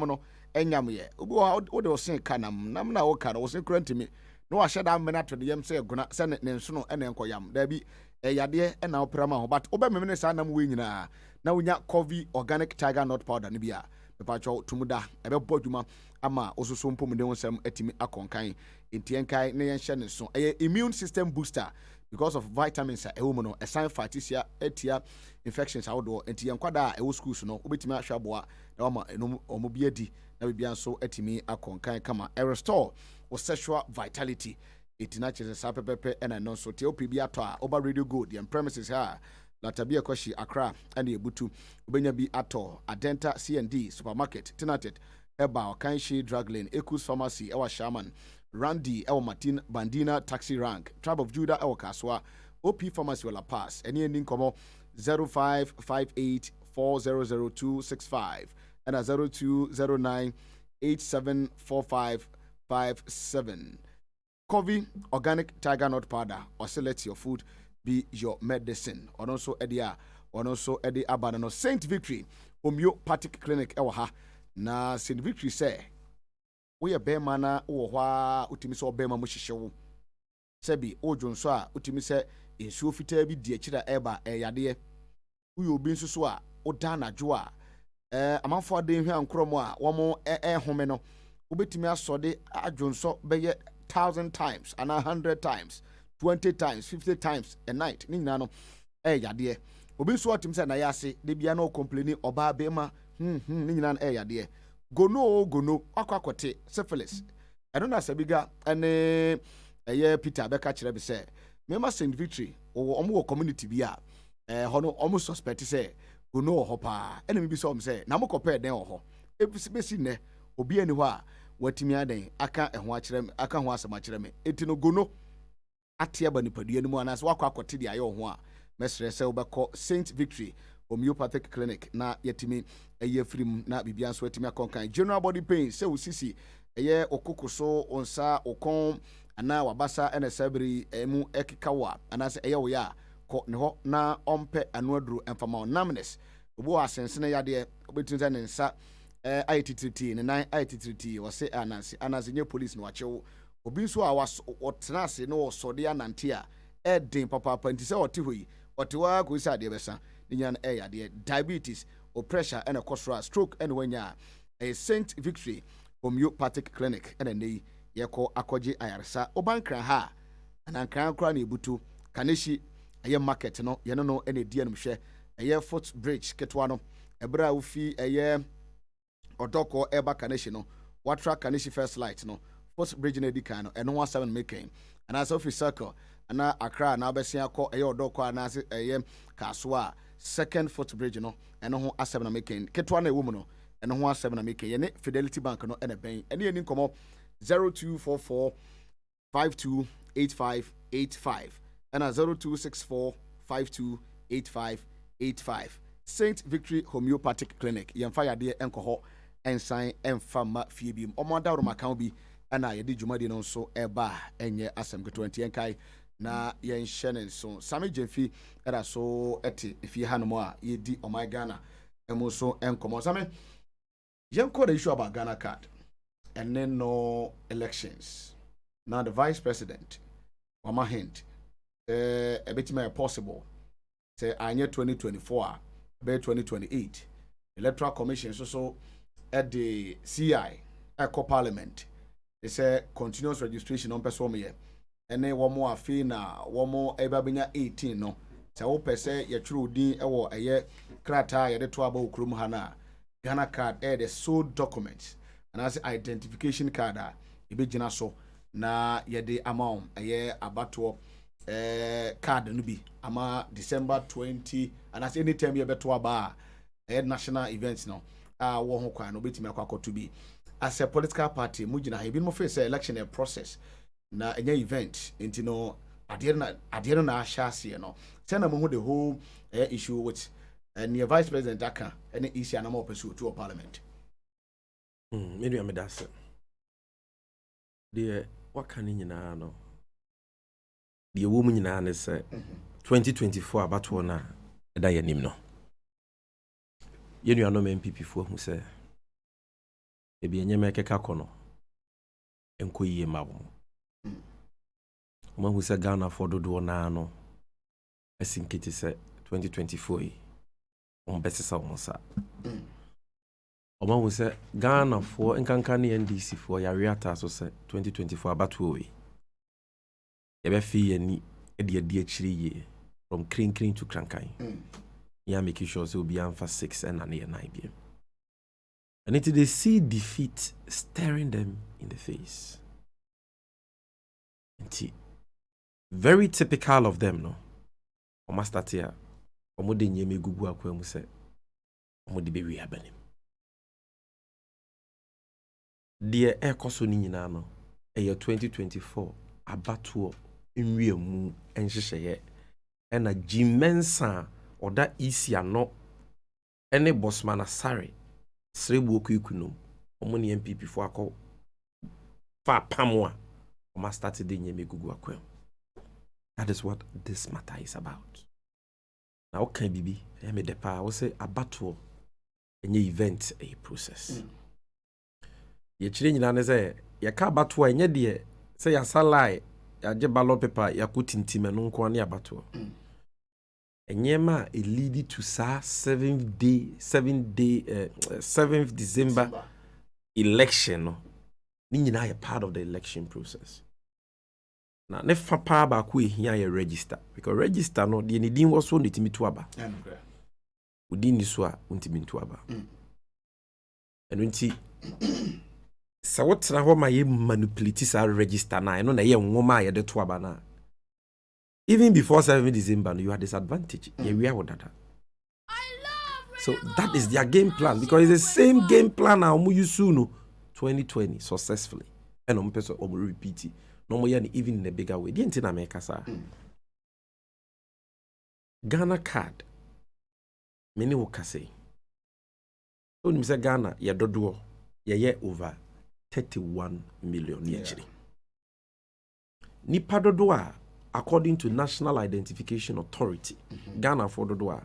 no ɛnyam yɛ obi wɔ hɔ wo de wo sen ka nam na wo ka no wo sen kura ntimi na wahyɛ da amena to de yam sɛ guna sɛ ne nsono ɛna nkɔyam da bi ɛyadeɛ ɛna opera ma ho but obɛmeme ne saa nam we nyinaa na wonya coffee organic tiger nut powder ne bi a mepacho tumuda ɛbɛbɔ dwuma ama ososo mpomde ho nsɛm atimi akɔnkan entienkai ne yɛnhyɛ ne so ɛyɛ immune system booster because of vitamins a ɛwɔ mu no ɛsan fatisia etia infections awodo enti yɛnkwada a ɛwɔ schools no obetimi ahwɛ aboa na ɔma ɔmo bi adi na bibia nso atimi akɔnkan kama restore o sexual vitality etina kyerɛ saa pɛpɛpɛ ɛna no nso tie opi bi atɔ a oba radio gold yɛn premises ha Latabia Kwashi Accra and Ebutu Ubenya bi ato Adenta C&D Supermarket Tinatet Eba Kanshi Drug Lane Ekus Pharmacy Ewa Shaman Randy Ewa Martin Bandina Taxi Rank Tribe of Judah Ewa Kaswa OP Pharmacy Wala Pass any ending como 0558400265 and a 0209874557 Coffee Organic Tiger Nut Powder or select your food be your medicine. Or also Eddie Abanano Saint Victory Homeopathic Clinic ewa na Saint Victory say we a bear mana or wa utimiso bema mushisho sebi ojo nso a utimi se nsuo fitaa bi die kira eba yade we obi nso so a oda na jo a amanfo de hwe ankromo a wo mo home no obetimi asode adwonso beye 1,000 times and 100 times 20 times 50 times a night ni nyina no yade obi nso otim se na yase de bia no complain oba be ma ni nyina no yade gono akwakote syphilis eno na sabiga ene Peter beka kire be se mema Saint Victory omo community bi a hono omo suspect se gono ho pa ene me bi so se na mo kopɛ den ho ebisi ne obi ani ho a watimi aden aka ho akire me aka ho asɛm akire me etino gono atia ba nipadua no mu anas wakɔ akɔte de ayɛ ho a mesrɛ sɛ wobɛkɔ Saint Victory Homeopathic Clinic na yatimi ɛyɛ firim na bibia nso atimi akɔnkan general body pain sɛ wosisi ɛyɛ okokoso onsa okon ana wabasa ɛna sabiri emu ekikawa anas ɛyɛ wo ya kɔ ne hɔ na ɔmpɛ anu aduru emfama numbness obo asensene yade obetun sɛ ne nsa ayetitriti ne nan ayetitriti wɔse anansi nye police no wakyew obi nso a wɔtena ase no wɔsɔde anante a ɛden papa nti sɛ wɔte hɔ yi wɔte wa ko isa de bɛsa ne nya ɛyade diabetes o pressure ɛna kɔsora stroke ɛna wanya Saint Victory Homeopathic Clinic ɛna nei yɛkɔ akɔgye ayaresa obankran ha anankran kora na ebutu kaneshi ɛyɛ market no yɛno no ɛna di anum hwɛ ɛyɛ foot bridge ketwa no ɛbra ofi ɛyɛ odoko eba kaneshi no watra kaneshi first light no foot bridge na edikan no ɛno 17 making ana so fi circle ana Accra na abesia akɔ ɛyɛ odoko ana ɛyɛ kaswa second foot bridge no ɛno ho 7 making ketwa na ewo mu no ɛno ho 7 making yɛne Fidelity Bank no ɛna bɛn ɛne yɛni nkɔmɔ 0244 528585 and 0264 528585. Saint Victory Homeopathic Clinic. Yemfa yade enkoho ensan emfama fiebim. Omoda roma kan bi ana yede dwumade no so eba enye asem ketonti enkai na yen hyene so. Sammy Gyamfi era so ete efie hanmo a yedi oh my Ghana emo so enkomo. Sammy yen call the issue about Ghana card and then no elections. Now the vice president Mama hint a bit more possible say anye 2024 by 2028 electoral commission so at the CI eco parliament they say continuous registration on person me and then one more fee na one more eba benya 18 no say wo pese ye true din e wo eye krata ye de to aba okrum ha na Ghana card the sole document and as identification card e be gina so na ye de amount eye abato card no bi ama December 20 and as any time you beto aba national events no wo ho kwa no betimi akwa to be as a political party mugina ha bi mo face election process na enya event into no ade na ahya no say na mo hu the whole issue with and your vice president aka any issue na mo pursue to parliament me do am that the what can nyina no the woman nyina ne say 2024 abato na da yanim no yenu anom MPP fo hu say e bi enyema keka kono enko yie mawo hu say Ghana for dodo na no asinkiti say 2024 yi besesa wonsa hu say Ghana for enkanka ne NDC for yare ata so say 2024 abato yi e be fi yani e de akiri ye from clean to crankai yeah making sure so be for 6 and 9 BM. And until they see defeat staring them in the face. And very typical of them, no. Oma start here. Omo de nyeme gugu akwa mu se. Omo de be wi abanim. Die ekoso ni nyina no. Eye 2024 abatuo nwiemu enhyehyeye. Ena jimensa oda isi ano ene bosman asare srebu okuikunum omo ne MPP fo akọ fa pamwa o ma start de nyeme gugu akwem. That is what this matter is about. Now okay bibi me depa wo say abato enye event a process ye chire nyina ne say ye ka abato enye de say ya salai ya je ballot paper ya kutintim no nko ne abato enyema it lead to 7th December election no ni nyina ye part of the election process. Na ne fa pa ba ko ehia ye register because register no de ni din wo so ntimi to aba udin ni so a ntimi to aba eno nti sa wotra ho ma ye manipulate sa register na eno na ye nwoma ye de to aba na even before 7th December no, you are disadvantaged we are data. So that is their game plan because it's the same game plan na omu yusu no 2020 successfully and omu person omu repeat it. No more even in a bigger way. Didn't in America, sir. Ghana card. Many will say. So you say Ghana, ya dodo, ya over 31 million actually. Nipa dodo according to National Identification Authority, Ghana for dodo.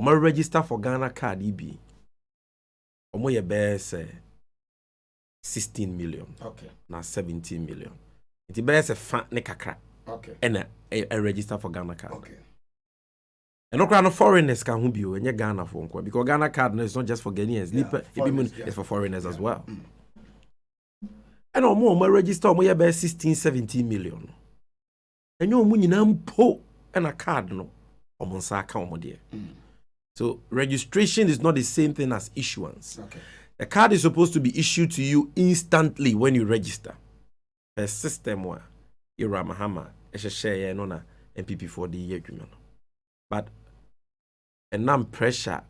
Omo register for Ghana card EB. Omo ye best 16 million. Okay. Now 17 million. It is a fan ne kakra. Okay. And a register for Ghana card. Okay. And no kind of foreigners can who be when you Ghana for because Ghana card is not just for Ghanaians. It's for foreigners as well. And no more register more about 16, 17 million. And you munina po and a card no omonsa account there. So registration is not the same thing as issuance. Okay. The card is supposed to be issued to you instantly when you register. A system where Iramahama share no na MPP for the year agreement. But and pressure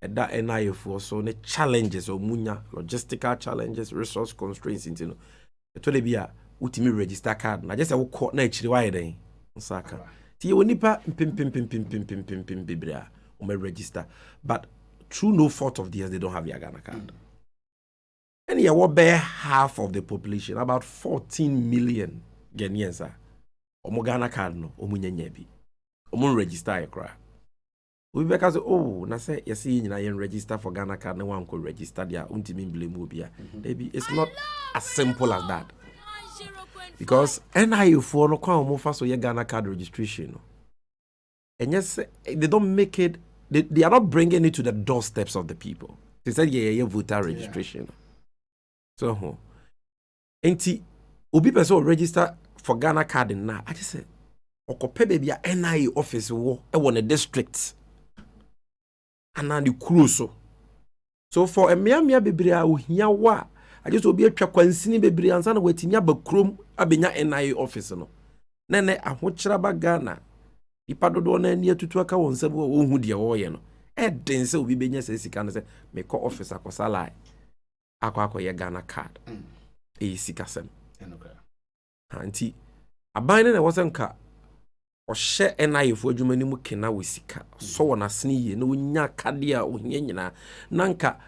at that NIF for so the challenges or munya logistical challenges, resource constraints into to le bia utimi register card na just say wo call na achiri why den nsaka ti ye wonipa pim bibria o me register but through no fault of theirs they don't have their Ghana card. And yeah, what bear half of the population, about 14 million Ghanaians are omo Ghana card no omo nyanya bi omo register ekra. We because oh na say you see nyina yen register for Ghana card na wan ko register dia untimi blame obi a. Maybe it's not as simple as that. Because NIU for no kwa omo fa so ye Ghana card registration no. And yes, they don't make it they are not bringing it to the doorsteps of the people. They said yeah voter registration. So enti obi person register for Ghana card na I just say okope baby a NIU office wo e won a district. And the cruise so for a mea bebrea ohia wa I just obi atwa kwansini bebrea ansa na watimi abakrom abenya NIA office no nene ahokyera ba Ghana ipa dodo na ani atutu aka won sabu wo hu de wo ye no eden se obi benya se sika no se me ko office akosala akwa Ghana card sika sem anti aban ne wosenka ohye NIA fo adwuma ni mu kena wosika so wona sene ye na wonya kade a ohia nyina nanka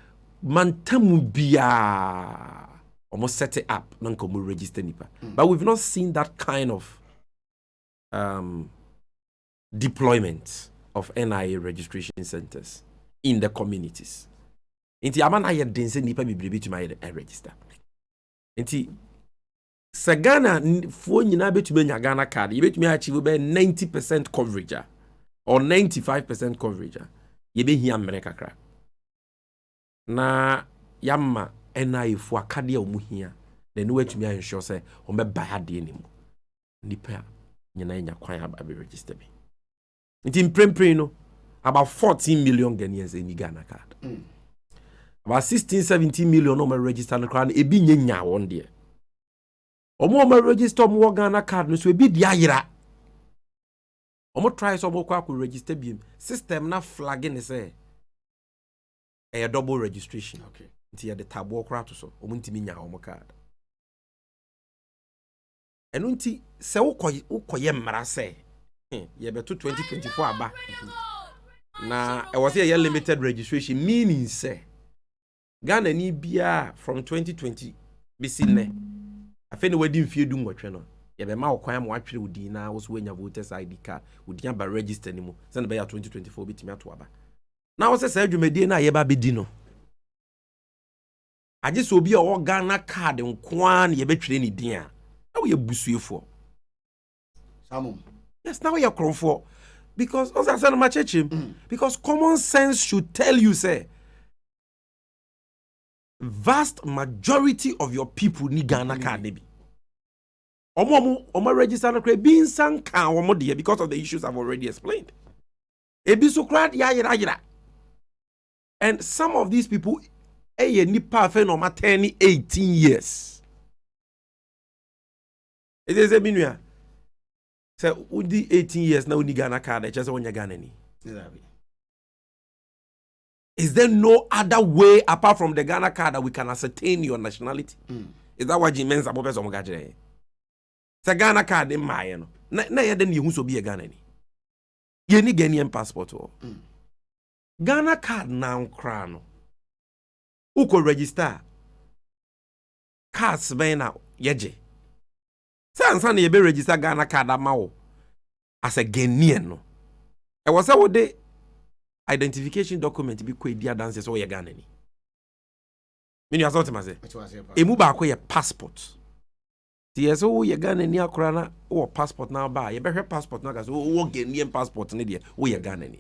mantamu bia almost set it up nanka mo register nipa but we've not seen that kind of deployment of NIA registration centers in the communities. Inti amana ye dense nipa bibribi to my register. Inti Sagana for nyina betumi nya Ghana card, you betumi achieve be 90% coverage or 95% coverage. You be here America cra. Na yamma NIA for akade omu hia. Then no betumi ensure say o me buy ade animu. Nipa nyina nya kwan aba be register me. Inti mprempren no about 14 million Ghanaians in Ghana card. About 16-17 million no me register no card e bi nya won there. Omo register mo Ghana card no so e bi dia yira. Omo try so mo kwa register bi system na flagging say a double registration. Okay. Nti ya de tabo kra to so omo ntimi nya omo card. Enu nti se ukoye mmara say ye beto 2024 aba. Na e was a limited registration meaning say Ghana ni bia from 2020 bisi ne afeni wadi mfie du nwotwe no ye be ma okwan ma watwere udi na wo so wanya voters ID card udi aba register ni mu se ne be ya 2024 bitimi ato aba na wo se sa adwumadi na ye ba bedi no age so obi a o Ghana card nkoa na ye betwere ni din a na wo ye busuefo samum yes now we are cromfo because as I said my church because common sense should tell you say vast majority of your people need Ghana card maybe. Omo register no kre bin san kan omo de because of the issues I've already explained. Ebi so kra ya yira. And some of these people nipa fe no ma 10 18 years. It is a minua. Say udi 18 years na uni Ghana card just wonya Ghana ni. Is there no other way apart from the Ghana card that we can ascertain your nationality? Is that what Jimen's about person gajere? Say Ghana card in my no. Na ye den ye so be a Ghana ni. Ye ni Ghanaian passport o. Ghana card now crown. Who could register? Cards ben na yeje. Say ansa na ye be register Ghana card ama as a Ghanaian no. E was say wo de identification document bi kwa dia dance so ye Ghana ni. Mini assault ma say. Emu ba kwa ye passport. Ti yes wo ye Ghana ni akora na wo passport na ba ye behwe passport na ga so wo Ghanaian passport ni de wo ye Ghana ni.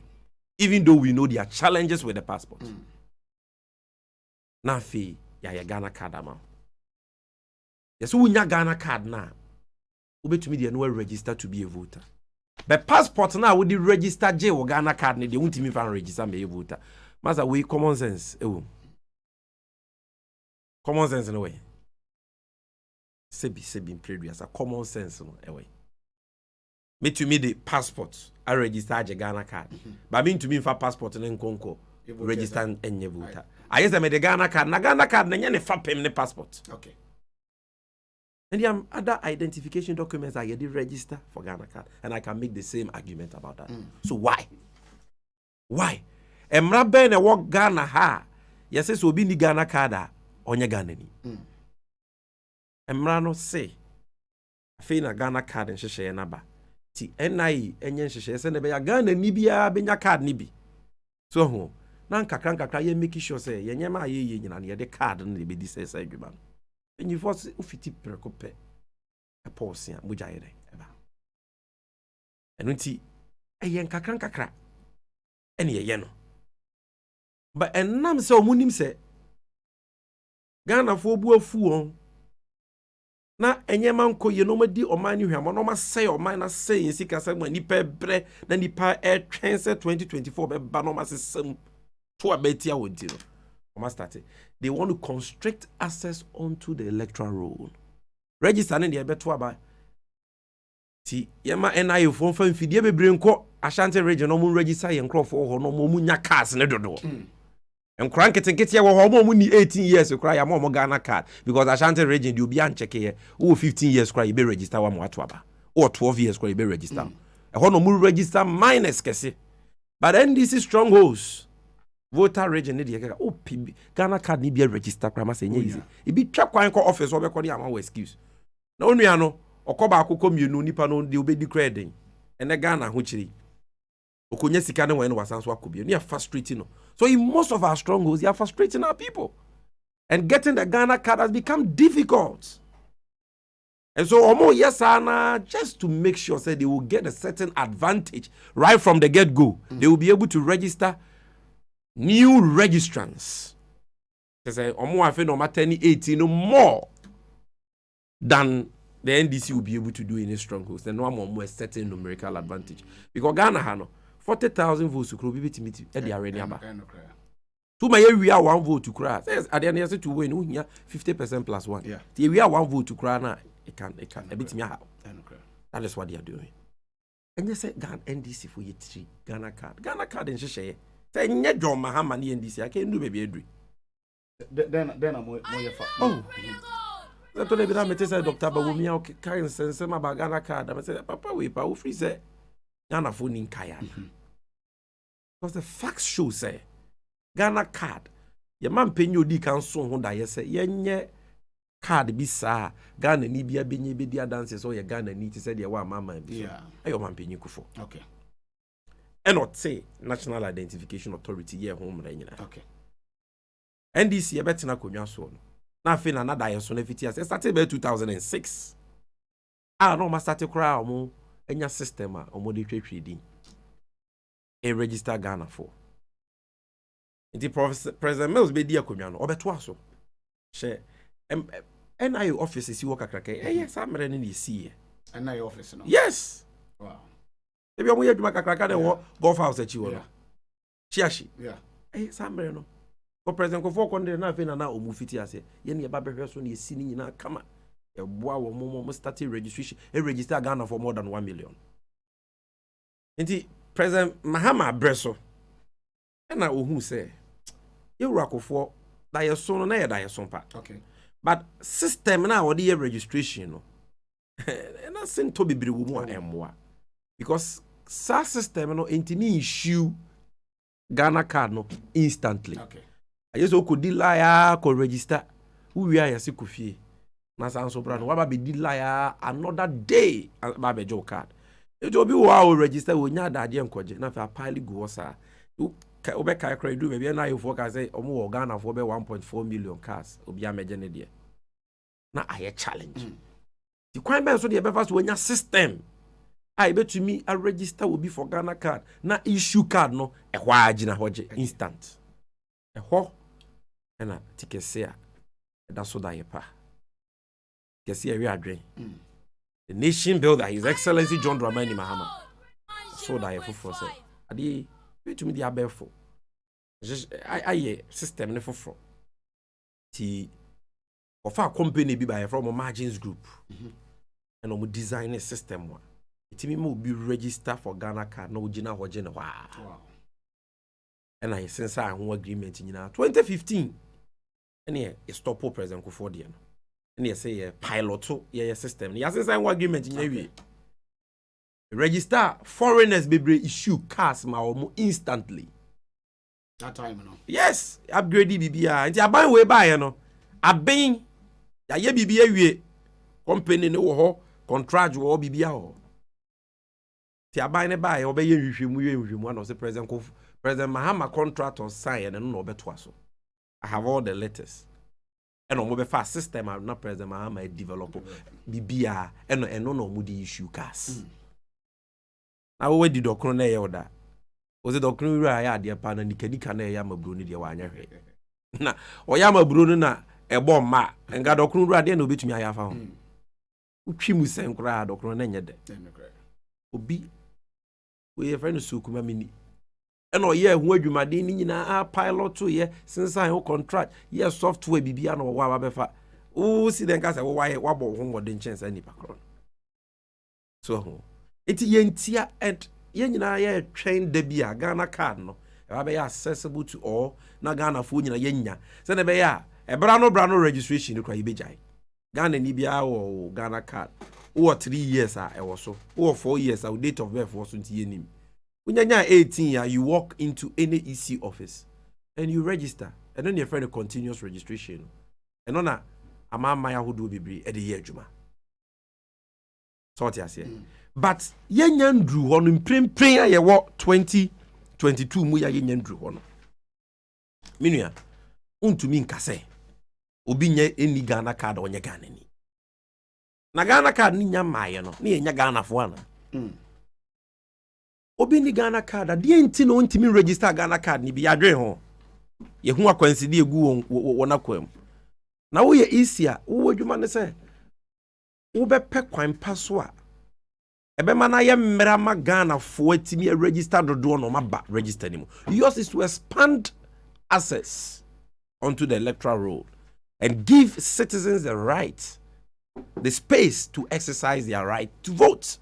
Even though we know there are challenges with the passport. Na fi ya ye Ghana card ama. Yes wo nya Ghana card na wo betumi de no register to be a voter. But passport now we register J or Ghana card they won't even register me voter. Master we common sense. Common sense in a way. Sebi previous a common sense in a way. Me to me the passport I register Ghana card. But me to me for passport and Conco register and voter. I use me the Ghana card. Na Ghana card na nyane fa pem ne passport. Okay. And there are other identification documents I already register for Ghana card. And I can make the same argument about that. So why? Why? Emra ben e wo Ghana ha. Yes, so obi ni Ghana card onye Ghana ni. Emra no say afi na Ghana card nhyehyɛ na ba. Ti NI enye nhyehyɛ se na be ya Ghana ni bia benya card ni bi. So ho na nkakra ye make sure say yenye ma ye nyina na ye de card na be di say adwuma no. Enyi force ufiti preko pe. E pause ya muja ye de eba. Enu nti eye nkakra ene ye no. But enam se omunim se Ghana fo bu afu on na enyema nko ye no madi oman ni hwamo no ma say oman na say sika say ma nipa bre na nipa twen se 2024 be ba no ma sesam to abetia wonti no o ma start. They want to constrict access onto the electoral roll. Register ne de beto aba ti yema NIA fo fa mfidie bebre nko Ashanti region no mu register ye nkrofo ho no mu nya cars ne dodo. Nkran ketekete wo ho mo ni 18 years kra ya mo Ghana card because Ashanti region you be an check here o 15 years kra you be register wa mo ato aba o 12 years kra you be register e ho no mo register minus kese but NDC strongholds voter region ne de kaka o Ghana card ni be register kra ma say nya easy e bi twa kwan ko office wo be ko de ama excuse na onua no okoba akoko mienu nipa no de obedi kra den ene Ghana ho chiri okonya sika ne wan no wasanso akobie ne frustrating no. So in most of our strongholds, they are frustrating our people. And getting the Ghana card has become difficult. And so Omo Yesana, just to make sure that they will get a certain advantage right from the get-go, they will be able to register new registrants. They say Omo Afe no matter 18 more than the NDC will be able to do in its strongholds. Then no more a certain numerical advantage. Because Ghana hano 40,000 votes to Krobi Timiti at the arena. To my area, 1 vote to cry. Says at the end to win here 50% plus 1. Yeah. The area 1 vote to cry now. It can a bit me out. That is what they are doing. And you say Ghana NDC for you 3 Ghana card. Ghana card in Sheshe. Say nye John Mahama ni NDC. I can't do baby Edri. Then I'm more oh. That told me that say Dr. Bawumia okay carrying sense about Ghana card. I say Papa we pa free say Ghana phone in Kaya. Because the facts show say Ghana card. Your man penny odi can so ho da ye say yenye card bi sa Ghana ni bia benye be dia dances or your Ghana ni say dia wa mama bi. Yeah. Ayo man penny kufo. Okay. And not say National Identification Authority ye home ra nyina. Okay. NDC e betina konwa so no. Na fe na da ye so na fiti as started by 2006. Ah no ma start kra omo enya system a omo de twetwe din. E register Ghana for. Inti President Mills be di akonwa no obeto aso. She NIA office si wo kakraka. Yes, amere ni si e. NIA office no. Yes. Wow. Ebi omo yeduma kakraka de wo golf house achi wo no. Chiashi. Yeah. Yes, amere no. Ko President Kofo Konde na fe na omu fiti ase. Ye ne ba behwe so na esi ni nyina kama. E boa wo mo starting registration. E register Ghana for more than 1 million. Inti President Mahama Breso na ohu say Yewura Kofo da ye so no na ye da ye so pa. Okay. But system na wo de registration no. Na sento bibiri wo mu a emwa. Because sa system no intimi issue Ghana card no instantly. Okay. I just could delay ko register. Who we are yasi kufie. Na sanso bra no waba be delay another day ba be jo card. E jo bi wa o register wo nya dade enkoje na fa pile go sa. O be kai credit be na you for ka say omo wo Ghana for be 1.4 million cars obi ameje ne de. Na aye challenge. The kwan ben so de be fa so nya system. I bet me a register will be for Ghana card. Na issue card no e hwa agina hoje instant. E ho na tikese a da so da yepa. Kese e wi adwen. The nation builder, His Excellency John Dramani Mahama. So da yefu for say. Ade bet me the abefo. Aye system ne foforo. Ti ofa company bi by from margins group. And omo design a system one. Itimi mo be register for Ghana card no gina hoje ne wow. And I since I ho agreement nyina 2015 and here stop President Kofo de no and you say pilot to your system. You say one agreement in your register foreigners be issue cars ma instantly. That time, no. Yes, upgrade BBA. And you buy way by, you know. A bang, ya BBA, company no contract or BBA. Tia buy ne buy, obey you, one of the President Mahama contract on sign and no better. I have all the letters. And on mobile fast system, I'm not President Mahama develop BBA and no moody issue cars. Now, where did Docrone order? Was it Docrone I dear pan and Nikadika Yama Bruni, dear one? Na, or Yama Brunina, a bomb ma, and got Docrone then obey to me. I have found. Uchimu same crowd, Docrone yet. Obi, we have friends who come mini. And oh, yeah, where you my dinning pilot to ye, since I contract, yes, software BBA or Wabafa. Oh, see, then, guys, why wobble home or didn't chance any background. So, it's yentia and yenya train debia Ghana card no be accessible to all na Ghana phone na yenya say na be ya e brano registration no kwa ibejai Ghana ni bia o Ghana card o 3 years e wo so o 4 years o date of birth wo so nti yenim unyanya 18 ya you walk into any EC office and you register and then your friend a continuous registration and na amama ya hodo bebre e de ye adwuma so what you say. But yenyan drew on print ya wo 2022 mu ya yenyan drew on. Minua untumi nkase obi nye eni Ghana card onye Ghana ni. Na Ghana card ni nya maye no na yenya Ghana fo ana. Obi ni Ghana card de enti no untimi register Ghana card ni bi adwen ho. Ye hu akwansi de egu wona kwam. Na wo ye easier wo adwuma ne se wo be pe kwan paso a ebe mana ye mmera ma Ghana fo atimi register dodo no maba register ni mo. Yours is to expand access onto the electoral roll and give citizens the right, the space to exercise their right to vote.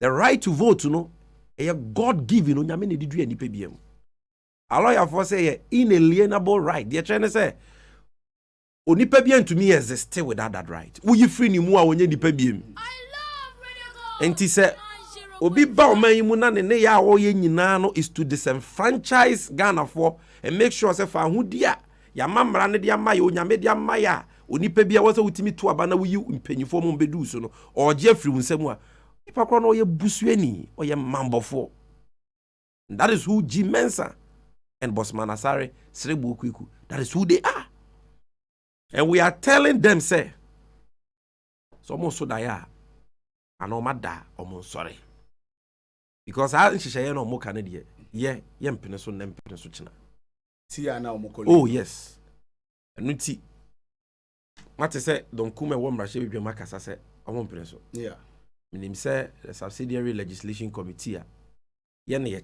The right to vote, you know, a God-given, no nyame ne didu ani pebiem. A lawyer for say inalienable right. They trying to say onipa biem to me exist without that right. Wo yi free ni mu a wonye nipa biem. Enti say obi ba oman yi mu na ne ya wo ye nyina no is to disenfranchise Ghana for and make sure say fa ho dia ya mamra ne dia ma ya onyame dia ma ya onipa bia wo say utimi to aba na wo yi mpanyifo mo bedu so no o je free unsemu a nipa kro no ye busuani o ye mambofo. That is who G Mensa and Bosman Asare Srebu Kwiku, that is who they are. And we are telling them say so mo so da ya anomada omo sorry. Because I share no mo Canada. Yeah, yempene so nempene so china. Tia na omo Oh yes. Anuti. What say don kume wo mrahye bibia makasa say omo mpene so. Yeah. Minim say the subsidiary legislation committee a ye na ye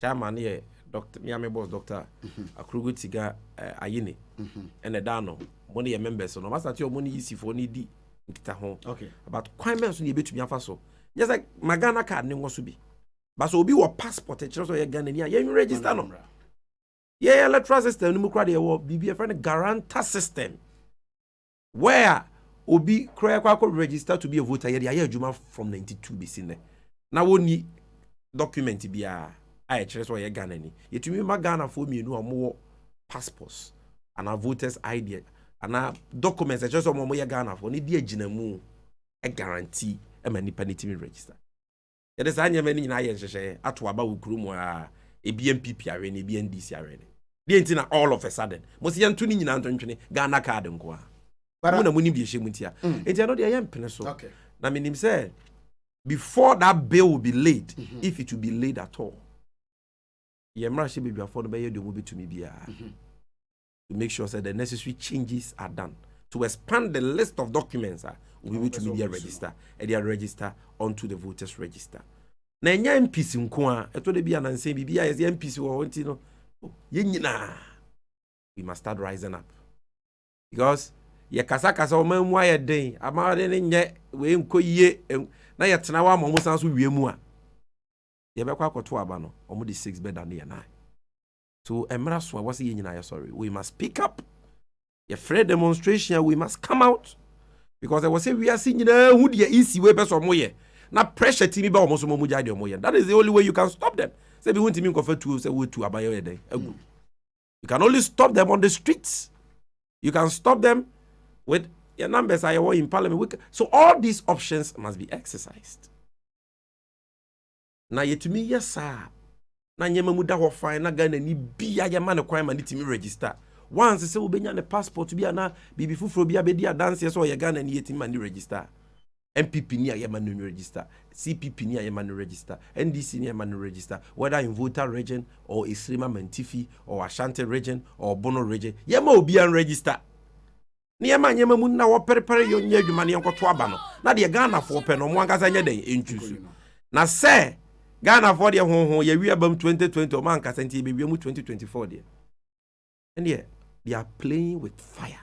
chairman ye Dr. Miami boss Dr. Akrugu Tiga Ayine. And the dano money ye members no master ti omo ni isi for ni di nkita ho. Okay. About kwai men so ni betumi afa so. Just like Magana card ni ngoso bi. But so obi wo passport e kire so ye Ghana ni a ye register no. Yeah, electoral system ni mu kra de wo bibi e friend guarantor system. Where obi kra kwa register to be a voter ye adwuma from 92 be seen there. Na woni document bia a kire so ye Ghana ni. Yetumi ma Ghana for mienu omo passports and our voters ID and our documents e kire so omo ye Ghana for ni di agina mu a guarantee e ma nipa ni timi register. It is anya many na ye hwehwe ato aba wukuru a BNPP are ni BNDC are ni. The entina all of a sudden. Most yantu ni nyina ntwentwene Ghana card nko a. But na muni bi ehye mutia. Enti no de yam pene so. Okay. Na minim say before that bill will be laid, if it will be laid at all. Yemra she be before no be do mo betumi bia. To make sure that the necessary changes are done to expand the list of documents we will to media register and they are register onto the voters register. Na nya MPs nko a eto de bia na nsen bibia yes MPs wo honti no ye nyina we must start rising up because ye kasa o man mu aye den ama de ne nye we nko yie na ye tena wa mo san so wie mu a ye be kwa akoto aba no omo de 6 bed and ye 9 so emra so was ye nyina ye sorry we must pick up Your free demonstration, we must come out. Because I was saying we are seeing who the easy way person moye. Na pressure team ba almost mo mujade moye. That is the only way you can stop them. Say we want to mean confer to say we to abayo day. You can only stop them on the streets. You can stop them with your numbers are in parliament. So all these options must be exercised. Na yetumi yes sir. Na nyema muda ho fine na Ghana ni bia ya man kwan ma nitimi register. Once say ubenya ne passport bi ana bibi fufuro bi abedi dance so ye Ghana ni yetimi man register. MPP ni aye man register. CPP ni aye man register. NDC ni aye man register. Whether in Volta region or Isrima Mentifi or Ashanti region or Bono region, yema obi an register. Ni yema nyema mu na wo perepere yo nya adwuma ne enkoto aba no. Na de Ghana fo pe no mo ankasa nya den entwusu. Na say Ghana for the ho ye wi abam 2020 o man kasa nti be wi mu 2024 there. And yeah, they are playing with fire.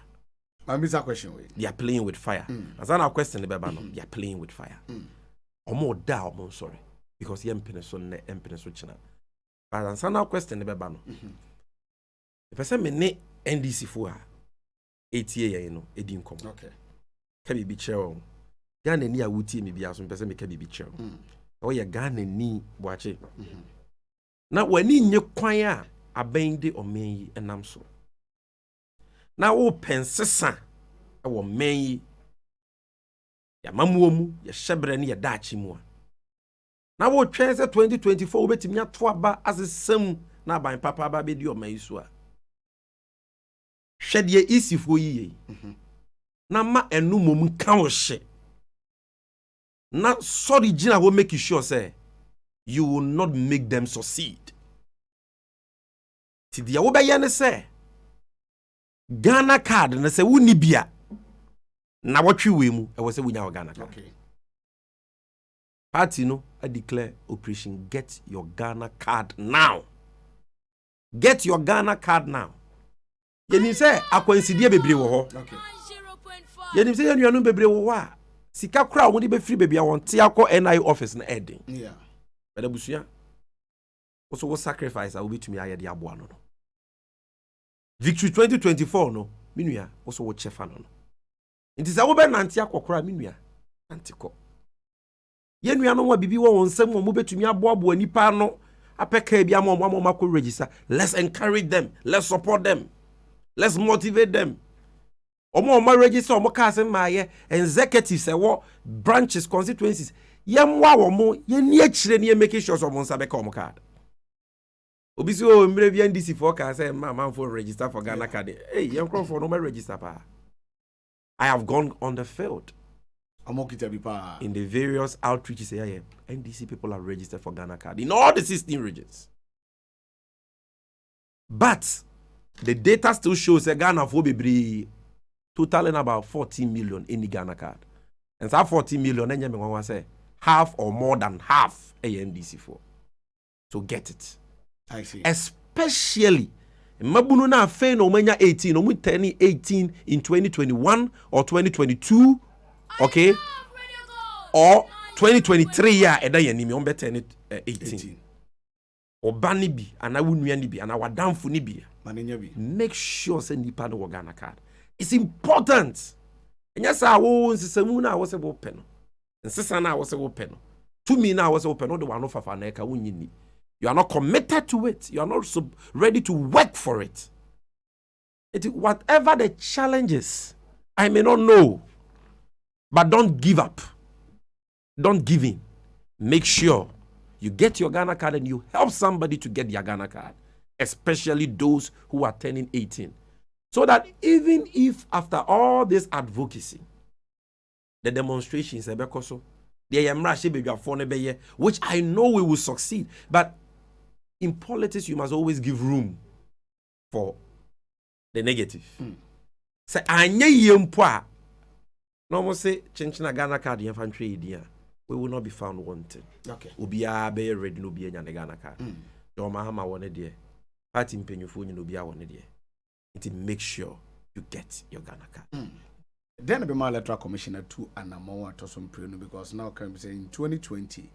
I miss that question. They are playing with fire. As I question the baba no, they are playing with fire. Omo da omo sorry because ye mpene so china. But as I question the baba no. The person me ne NDC fo a 8 year you know edi nkom. Okay. Ka bi chair. Ghana ni a wuti me bia so person me ka bi chair. O ye Ghana ni boache. Na wani nye kwan a abende omenyi enam so. Na wo pensesa e wo menyi ya mamuomu ya shebre ni ya dachi mu. Na wo twen se 2024 obetimi ato aba asesam na ban papa aba be di omenyi so a. Hwede isifo yiye. Na ma enumom kan wo hye. Na sorry Gina will make you sure say you will not make them succeed. Ti dia wo be ye ne say Ghana card na say woni bia na wotwe we mu e wo say wonya Ghana card. Okay. Party no I declare operation get your Ghana card now. Get your Ghana card now. Yenim say akwansidie bebre wo ho. Okay. Yenim say yanuanu bebre wo ho a sika kura wo de be free baby won te akọ NI office na eden. Yeah. But abusuya also what sacrifice I will be to me aye de aboa no. Victory 2024 no minua also what chefa no. Nti sa wo be nante akokora minua antiko. Ye nua no wa bibi wo wonsam wo betumi aboa nipa no apeka bia mo makọ register. Let's encourage them, let's support them, let's motivate them. Omo register omo ka se maaye executives e wo branches constituencies yemwa wo mo ye ni akire ni make sure so omo nsa be ka omo card. Obi si o mbre bi NDC for ka say man for register for Ghana card. Hey, young crowd for no register pa. I have gone on the field. In the various outreaches here, NDC people are registered for Ghana card in all the 16 regions. But the data still shows that Ghana for be totaling about 14 million in the Ghana card. And that 14 million, then you say half or more than half NDC for. So get it. I see. Especially Mabunu na fe no manya 18, no mu turning 18 in 2021 or 2022, okay? Or 2023 year eda yanimi on better 18. Obani bi ana wunua ni bi ana wadamfo ni bi. Make sure say nipa no Ghana card. It's important. And yes, I was Samuna was a open. And Sisana was a open. To me now was open. No, the one of Faneka Unini. You are not committed to it. You are not ready to work for it. Whatever the challenges, I may not know. But don't give up. Don't give in. Make sure you get your Ghana card and you help somebody to get their Ghana card. Especially those who are turning 18. So that even if after all this advocacy, the demonstrations, which I know we will succeed, but in politics you must always give room for the negative. Say no say chenchina Ghana card infantry idea. We will not be found wanted. Okay. Ubia be ready no be Ghana card. Don't mahama one there. Party mpenyufo no be one there. To make sure you get your Ghana card. Then be my electoral commissioner to Anamo to some preno because now can be saying in 2020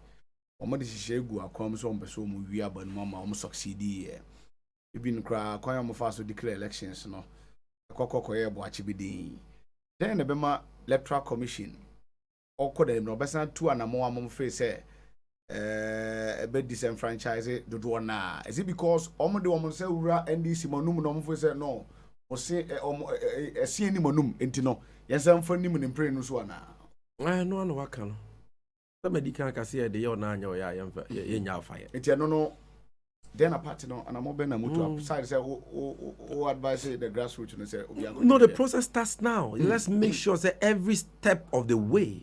Omadi Shegu akwa so mbeso mu wi aba no mama succeed here. You been cry kwaya mo faso declare elections no. kokokoye bo achibidi then ebema electoral commission okọ dem no besa tu anamo amom fe say ebe disenfranchise dodo na is it because omo de omo say wura NDC manum no omo fe say no o say omo ese ni manum enti no yesa mfa nim ne mpre no so ana no no waka no so medical ka say de ye na anya o ya ye nya afaye enti no then a party no and I'm open na mutu side say o advise the grassroots no say no the process starts now. Let's make sure that every step of the way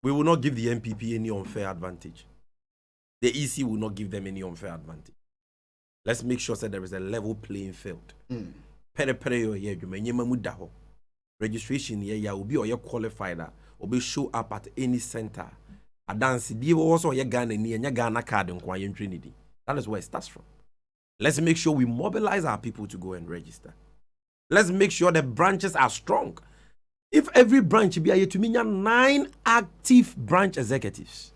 we will not give the MPP any unfair advantage. The EC will not give them any unfair advantage. Let's make sure that there is a level playing field. Registration here will be or you qualified or be show up at any center. A dance be also your Ghana and your Ghana card in Kwayan Trinity. That is where it starts from. Let's make sure we mobilize our people to go and register. Let's make sure the branches are strong. If every branch be a to me 9 active branch executives.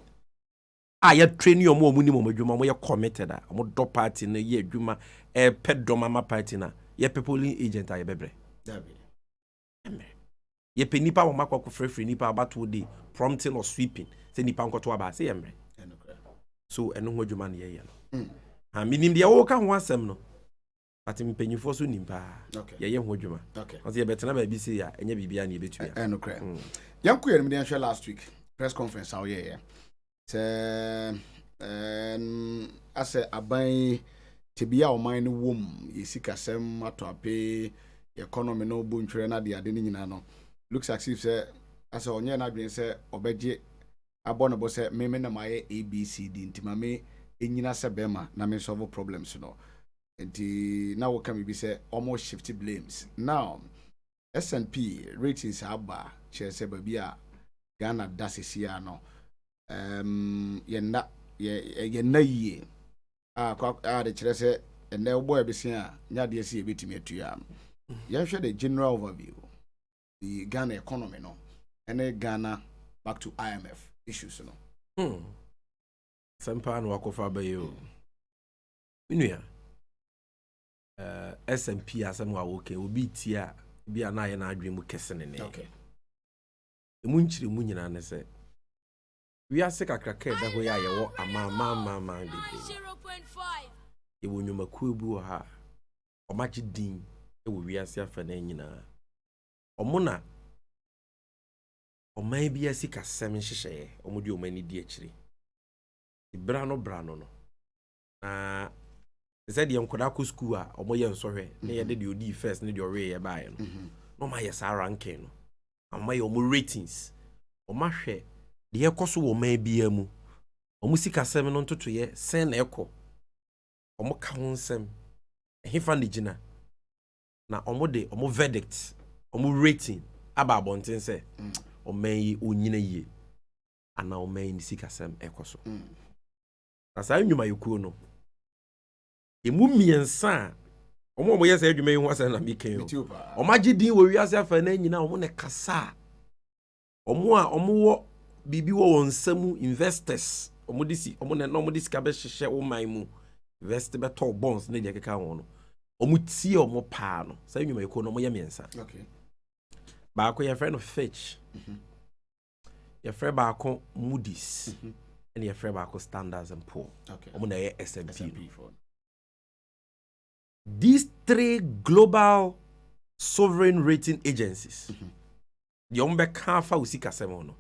I train you more money more juma more committed more do party na ye juma pet do mama party na ye polling agent aye bebre. Ye pe nipa wo makwa free nipa about 2 day prompting or sweeping say nipa nkoto aba say emre. So eno ho juma na ye no. Ha minim dia wo ka ho asem no. Ati mpanyifo so nimpa. Ye ho dwuma. Ose ye betena ba bi se ya enya bibia na ye betu ya. Enokra. Yanko ye me share last week press conference how ye. Say ase aban tebia o man no wom ye sikasem atoape economy no bontwere na de ade ni nyina no looks as if say ase onye na dwen say obeje abonobo say me na maye ABCD ntima me enyina se bema na me solve problems no. Enti now we can be say almost shifty blames. Now S&P ratings aba che say babia Ghana dasisia no yenna ye de kire say ene boy besia nya de esi ebetimi atua yen hwe the general overview the Ghana economy no ene Ghana back to IMF issues no sempa no wakofa bayo minua S&P asem wa woke obi tia bia na ye na adwen mu kese ne okay emu nchiri mu nyina ne se we are sick akraka da ho ya ye wo ama bebe 0.5 ye wo nyuma kuebu ha omachi din e wo wi ase afa na nyina omuna oman bia sika sem hyehyeye omudi omani di akire brano no na said yam koda ko school a omoye nsohwe na ye de odi first na de ore ye bae no no ma ye sa ranking no amma ye omo ratings omahwe de ekoso wo man bia mu omo sika sem no ntoto ye sen na ekọ omo ka ho nsem ehefa ne gina na omo de omo verdict omo rating aba abonten se oman yi onyina yie ana oman ni sika sem ekoso asa nyuma yekuo no emu miensa omo yesa adwuma yi ho asa na miken o magye din wo wiase afa na nyina omo ne kasa omo wo bibi wo nsamu investors omo disi omo ne no omo disi ka be hyehyɛ wo man mu invest be to bonds na de keka ho no omo tie omo pa no sa nyuma yeko no omo ye miensa okay ba ko ye friend of Fitch ye friend ba ko Moody's and ye friend ba ko Standards and Poor okay omo na ye S&P for these 3 global sovereign rating agencies the ombe can fa usika semo no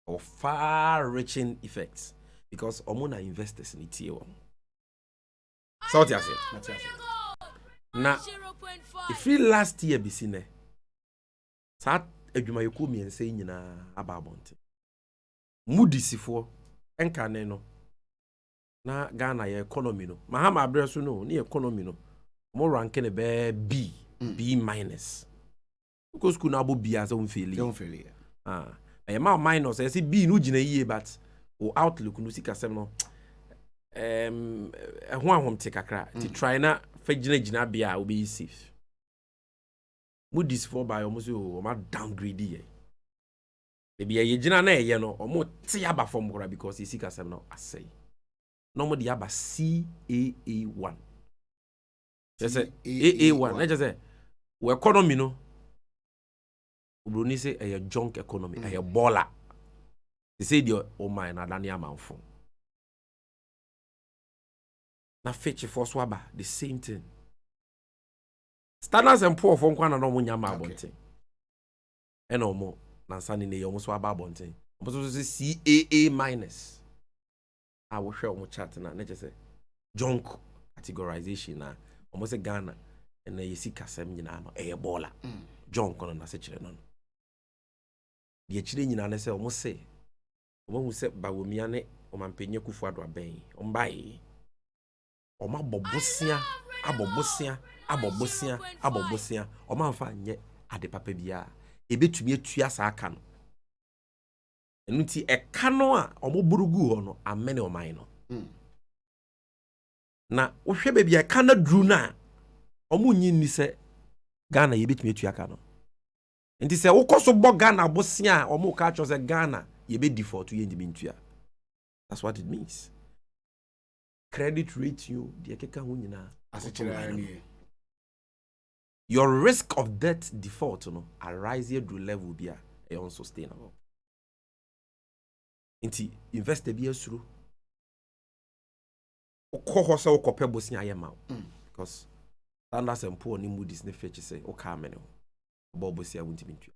of far reaching effects because omuna investors in tie wo so what you say na if last year bisine sa adwuma yeku miense nyina ababonte Moody's fo enka ne no na Ghana ye economy no mahama abreso no ni economy no mo ranking be B minus because school na bo B as on fail e ma minus e say B no gina yie but o outlook no sika sem no ho ahom te kakra ti try na fa gina bia obi safe Moody's for by almost o ma downgrade ye e bia ye gina na ye no o mo te aba form kora because sika sem no asay no mo di aba CAA1 just say AA1 let's just say wo economy no obroni say a junk economy a baller they say the o mine na dan amanfo na fetch for so aba the same thing Standards and Poor from Kwana no munya ma bonten ena omo na nsane ne omo so aba bonten omo so say CAA minus a wo hwe omo chat na na say junk categorization na omo say Ghana na yesi kasem nyina no baller junk no na se kire no de kire nyina na say omo say omo hu say bawomia ne omampenye Kufuado aben ombae oma bobosia abobosia oma mfa nye ade papa bia ebetumi atua sa aka no enu ti eka no a omo burugu ho no amene oman no na wohwe be bia eka na dru na omo nyi ni se Ghana yebetumi atua aka no enti se wokoso bo Ghana bosia omo ka cho se Ghana yebe default ye ndimi ntua. That's what it means. Credit ratio de keka ho nyina asechire your risk of debt default no arise here to level bia e unsustainable. Inti investor bia suru okoho se okope bosi ayema because Standards and Poor ni Moody's ne fetch say o ka mene bo bosi awuntimi ntua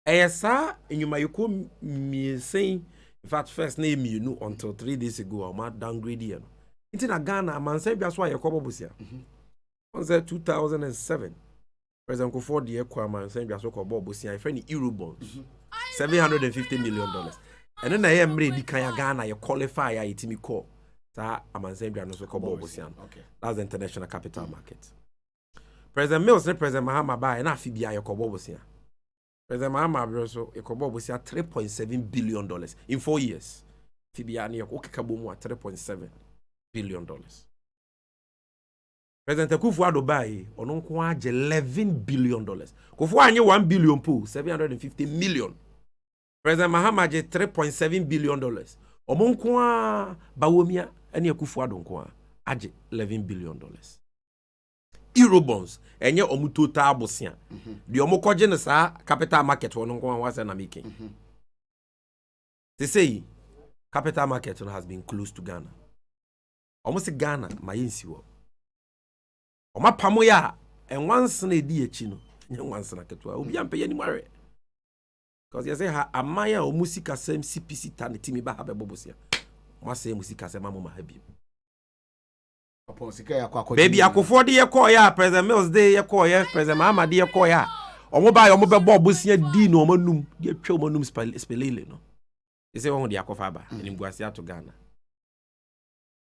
eyesa enyuma yeko miensen. In fact, first name you know until 3 days ago, I'm downgrade here. It's in Ghana, man said that's why you come up with here. On 2007, President Kufuor the Equaman said that's what Bob was here. I find Euro bonds, $750 million. And then I am ready to Ghana, you qualify, I me call. So I'm saying that's what Bob was here. That's the international capital market. President Mills and President Mahama buy and Afibia, you Bob was here. President Mahama also Ekobo was $3.7 billion in 4 years. Fibiani Okikabomu at $3.7 billion. President Kufuado buy ononkwa $11 billion. Kufuor anye $1 billion pool, $750 million. President Mahama je $3.7 billion. Omonkwa bawomia ene Kufuado nkwa aje $11 billion. Eurobonds enye omu total abosia de omu koje ne sa capital market wono nko wa say na making they say capital market has been close to Ghana omu se Ghana ma yensi wo oma pamo ya en once na edi echi no nye once na ketwa obi ampe yani mare because you say ha amaya omu sika sem CPC tanitimi ba ha bebobosia mo say musika sem amoma ha bi baby Kufuor de yeko ya President Mills de yeko ya President Mahama de yeko ya omo ba omo be bo bosia di no omo num de atwa omo num spelele no they say won de akofa ba enim guase ato Ghana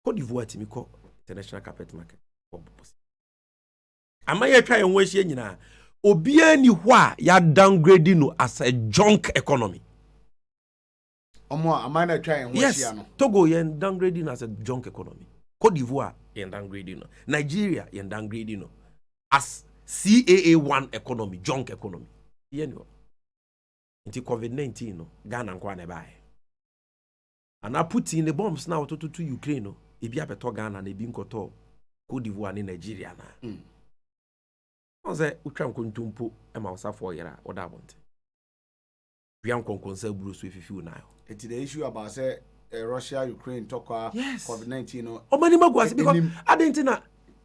Cote d'Ivoire timi ko international capital market ama ya twa yenwo hie nyina obi ani ho a ya downgrade no as a junk economy omo ama na twa yenwo hie no Togo yen downgrading as a junk economy Cote d'Ivoire yen downgrading no Nigeria yen downgrading no as CAA1 economy junk economy yen no until COVID-19 no Ghana nkwa na bae ana put in the bombs now to Ukraine no ebi abeto Ghana na ebi nkoto Cote d'Ivoire ni Nigeria na onze utwa nkontumpo e ma osafo yera oda abonte bian konkonsa buru so efifi na yo it's the issue about say Russia Ukraine talk COVID-19 no omani magwase because adentina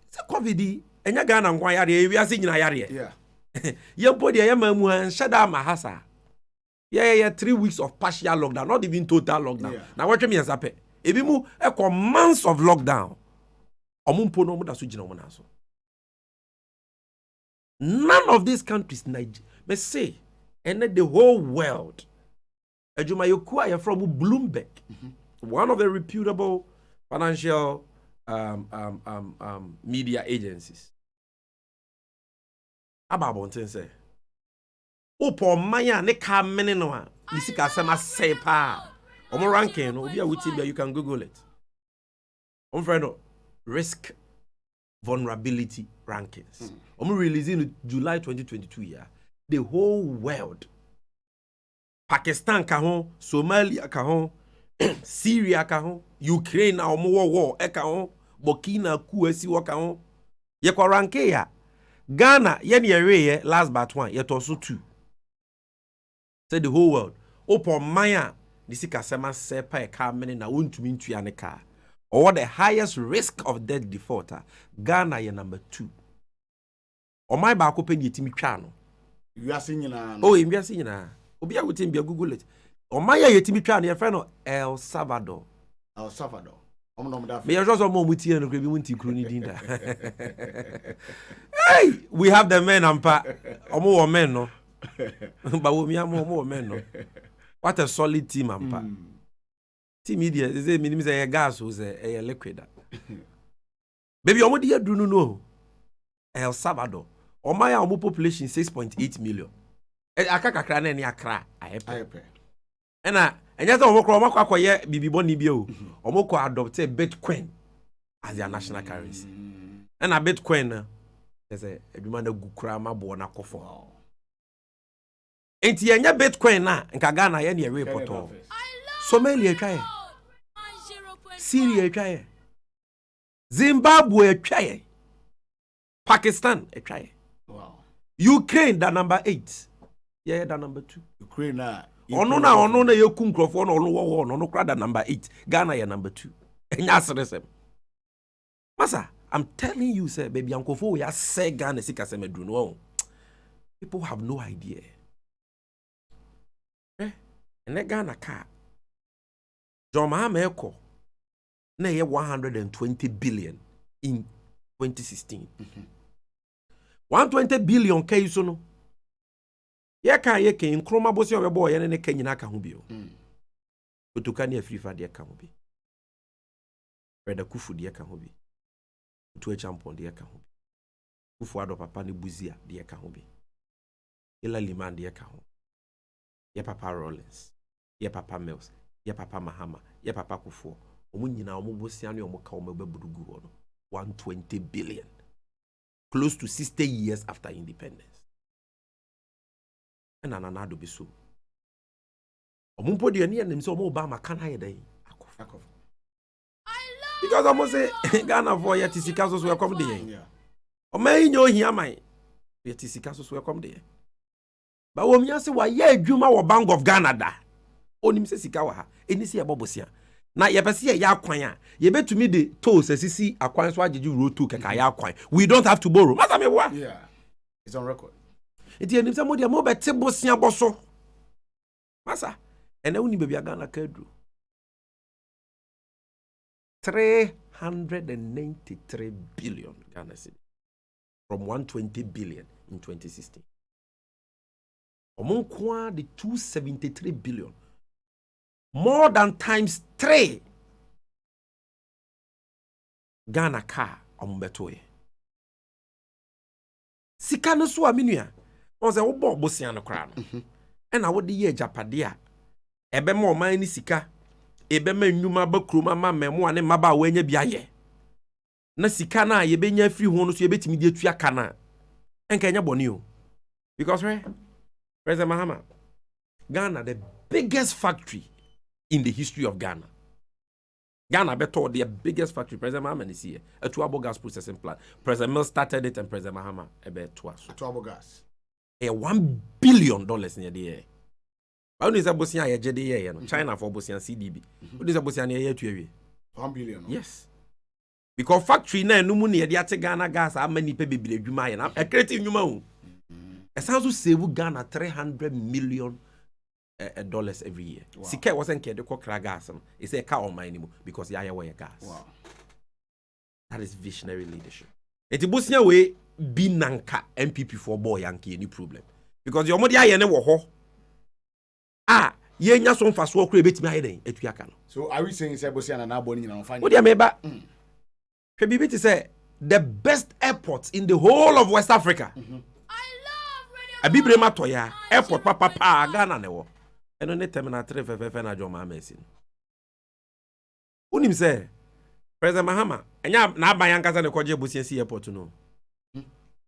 say COVID enya Ghana nkwa yare wi ase nyina yare yempo de yemamu han shada mahasa 3 weeks of partial lockdown not even total lockdown na watwe me nsape ebi mu e months of lockdown omumpo no muda so gina mo na so none of these countries Nigeria me say and the whole world Ejuma Yoku are from Bloomberg, one of the reputable financial media agencies. Ababonten say, Opo maya ne ka mene no a nisika asema say pa. Omo ranking no obi a wuti you can Google it. Omo friend no risk vulnerability rankings. Omo releasing in July 2022 year. The whole world Pakistan ka ho, Somalia ka ho, Syria ka ho, Ukraine na omo war e ka ho, Burkina ku esi wo ka ho. Ye kwa ranke ya Ghana yen ye last but one yet also 2. Say the whole world. Open Maya the sika sema sepa e car many na untumi ntua ne car. Or the highest risk of debt defaulter. Ghana ye number 2. Or my back open yetimi twa no. You are seeing na. Oh, you are seeing na. Obi a wutim bia Google it. Or my yetimi twa no your friend no El Salvador. El Salvador. Me just more muti and grebi munti kroni dinda. Hey, we have the men ampa. Omo men no. But we more men no. What a solid team ampa. Team media is a minimum say gas was a liquid. Baby omo dey do no. El Salvador. Omaya omo population 6.8 million. Aka kakra na ni akra ayepe. Ena enya say omo kro omo kwakoye bibibo ni bia o. Omo ko adopt Bitcoin as their national currency. Ena Bitcoin na say eduma na gukura mabo na kofo. Enti yenya Bitcoin na nka Ghana ye na ewe poto. Somalia twaye. Syria twaye. Zimbabwe twaye. Pakistan twaye. Wow. Ukraine that number 8. Yeah, that number 2. Ukraine na ono na yeku nkrofo na ono wo no kra that number 8. Ghana ya number 2. Enya asresem. Masa, I'm telling you say baby ankofo ya say Ghana sika se medru no. People have no idea. And Ghana car. John Mahama Eko na ye 120 billion in 2016. 120 billion kai so no. Ye kan ye kan nkroma bosi obebo ye ne kan nyina ka ho bio. Otuka ne afrifa de ka ho bi. Brother Kufu de ka ho bi. Otu champon de ka ho bi. Kufu ado papa ne buzia de ka ho bi. Ila liman de ka ho. Ye papa Rollins, ye papa Mills, ye papa Mahama, ye papa Kufu. Omu nyina omu bosia ne omu ka omu beburugu ho no. 120 billion. Close to 60 years after independence. And another be so. Omumpo de ani anim so Obama can hide dey. Because I must say Ghana for yet tisika so welcome dey. Yeah. O may nyo hia man. Yet tisika so welcome dey. But wo mia se wa ye adwuma wo Bank of Ghana da. Onim se sika wa ha. Eni se ebobosia. Na ye pese ye akwan a ye betumi de tolls asisi akwan so ajeju road to keka ya akwan. We don't have to borrow. Masa me wa? Yeah. It's on record. Iti enim se mo dia mo bete bosia boso. Masa, ene uni baby Ghana kadru. 393 billion Ghana cedi from 120 billion in 2016. Omonkwa the 273 billion. More than times 3. Ghana car ombetoye. Sika no so aminua. On say wo bo bosia no kra no. E na wo de ye japade a ebe ma oman ni sika ebe ma nnuma ba kroma ma memo ane maba wa nya bia ye na sika na ye benya free ho no so ye betimi de atua kana enka nya bone o because President Mahama, Ghana the biggest factory in the history of Ghana. Ghana better the biggest factory. President Mahama is here. A Tuabo gas processing plant. President Mills started it and President Mahama about Tuabo gas. $1 billion in the year. But when is a Bosnia JDA, China for Bosnia CDB. What is a Bosnia year to year? 1 billion. Yes. Because factory na no money the Ghana gas how many people be Juma a creative Juma. It sounds to save Ghana $300 million dollars every year. Wow. Sika wasn't care to cook gas. It's a car on my anymore because you wear gas. Wow. That is visionary leadership. Eti Bosnia way be nanka MPP for boy Yankee any problem. Because your money aye ne wo ho. Ah, ye nya so mfa so okra betimi aye den etuaka no. So are we saying say Bosnia na boni nyina mfa? What do you mean by? Hwe bibi ti say the best airport in the whole of West Africa. I love radio. Abibre matoya airport papa Ghana ne wo. Eno ne terminal 3 fefe na John Mahama esi. Unim say President Mahama enya na aban yankaza ne koje Bosnia si airport no.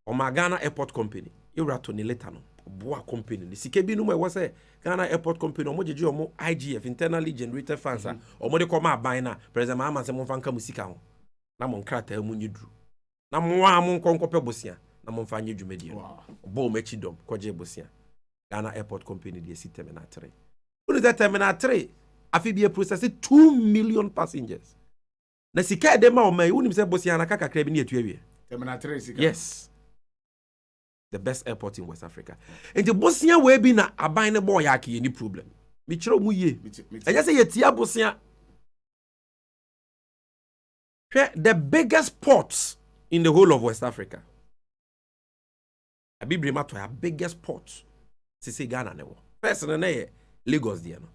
O ma Ghana Airport Company. Ewra to ne later no. Boa company. The sike bi no mo say Ghana Airport Company o mo jeje o mo IGF internally generated funds o mo de ko ma aban na President Mahama se mo fanka musika ho. Na mo nkrata mu nyidru. Na mo a mo nkonkope Bosnia. na momfa nye dwumadi bo mechi dom koje bosia Ghana Airport Company dey see Terminal 3 when is that Terminal 3 afi be process 2 million passengers na sika de ma o mai unim say bosia na kakakra bi na etu awie Terminal 3 sika yes the best airport in West Africa and the bosia we bi na aban ne boy yake any problem mi kire mu ye eja say yetia bosia the biggest ports in the whole of West Africa. I be brema to biggest port. Say Ghana never. First na Lagos there no.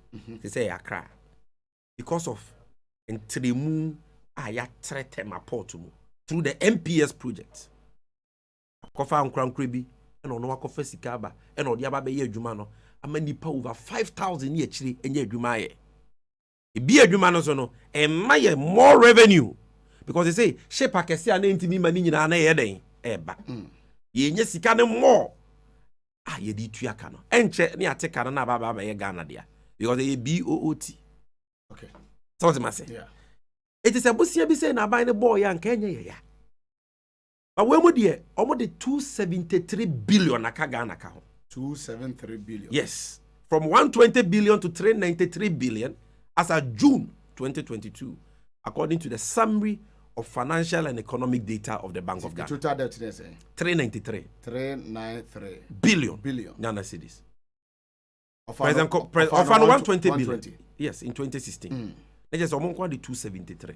Say Accra. Because of entremu ya threat my port mu through the MPS project. Kofa nkran bi and ono akofa sika ba and odi aba be ye adwuma no. Amani pa over 5,000 ye chiri enye adwuma ye. E bi adwuma no so no e maye more revenue. Because they say shape akese ana ntimi mani nyina na ye den eba ye nye sika ne more ye di tuaka no enche ne ateka no na baba ye Ghana dia because they BOOT okay so what am I say yeah it is a busia bi say na ban ne boy ya nka enye ya but we mu de omo de 273 billion aka Ghana ka ho 273 billion yes from 120 billion to 393 billion as of June 2022 according to the summary of financial and economic data of the Bank of Ghana. Total debt is 393 billion Ghana cedis. Of 120 billion. Yes, in 2016. They just among the 273.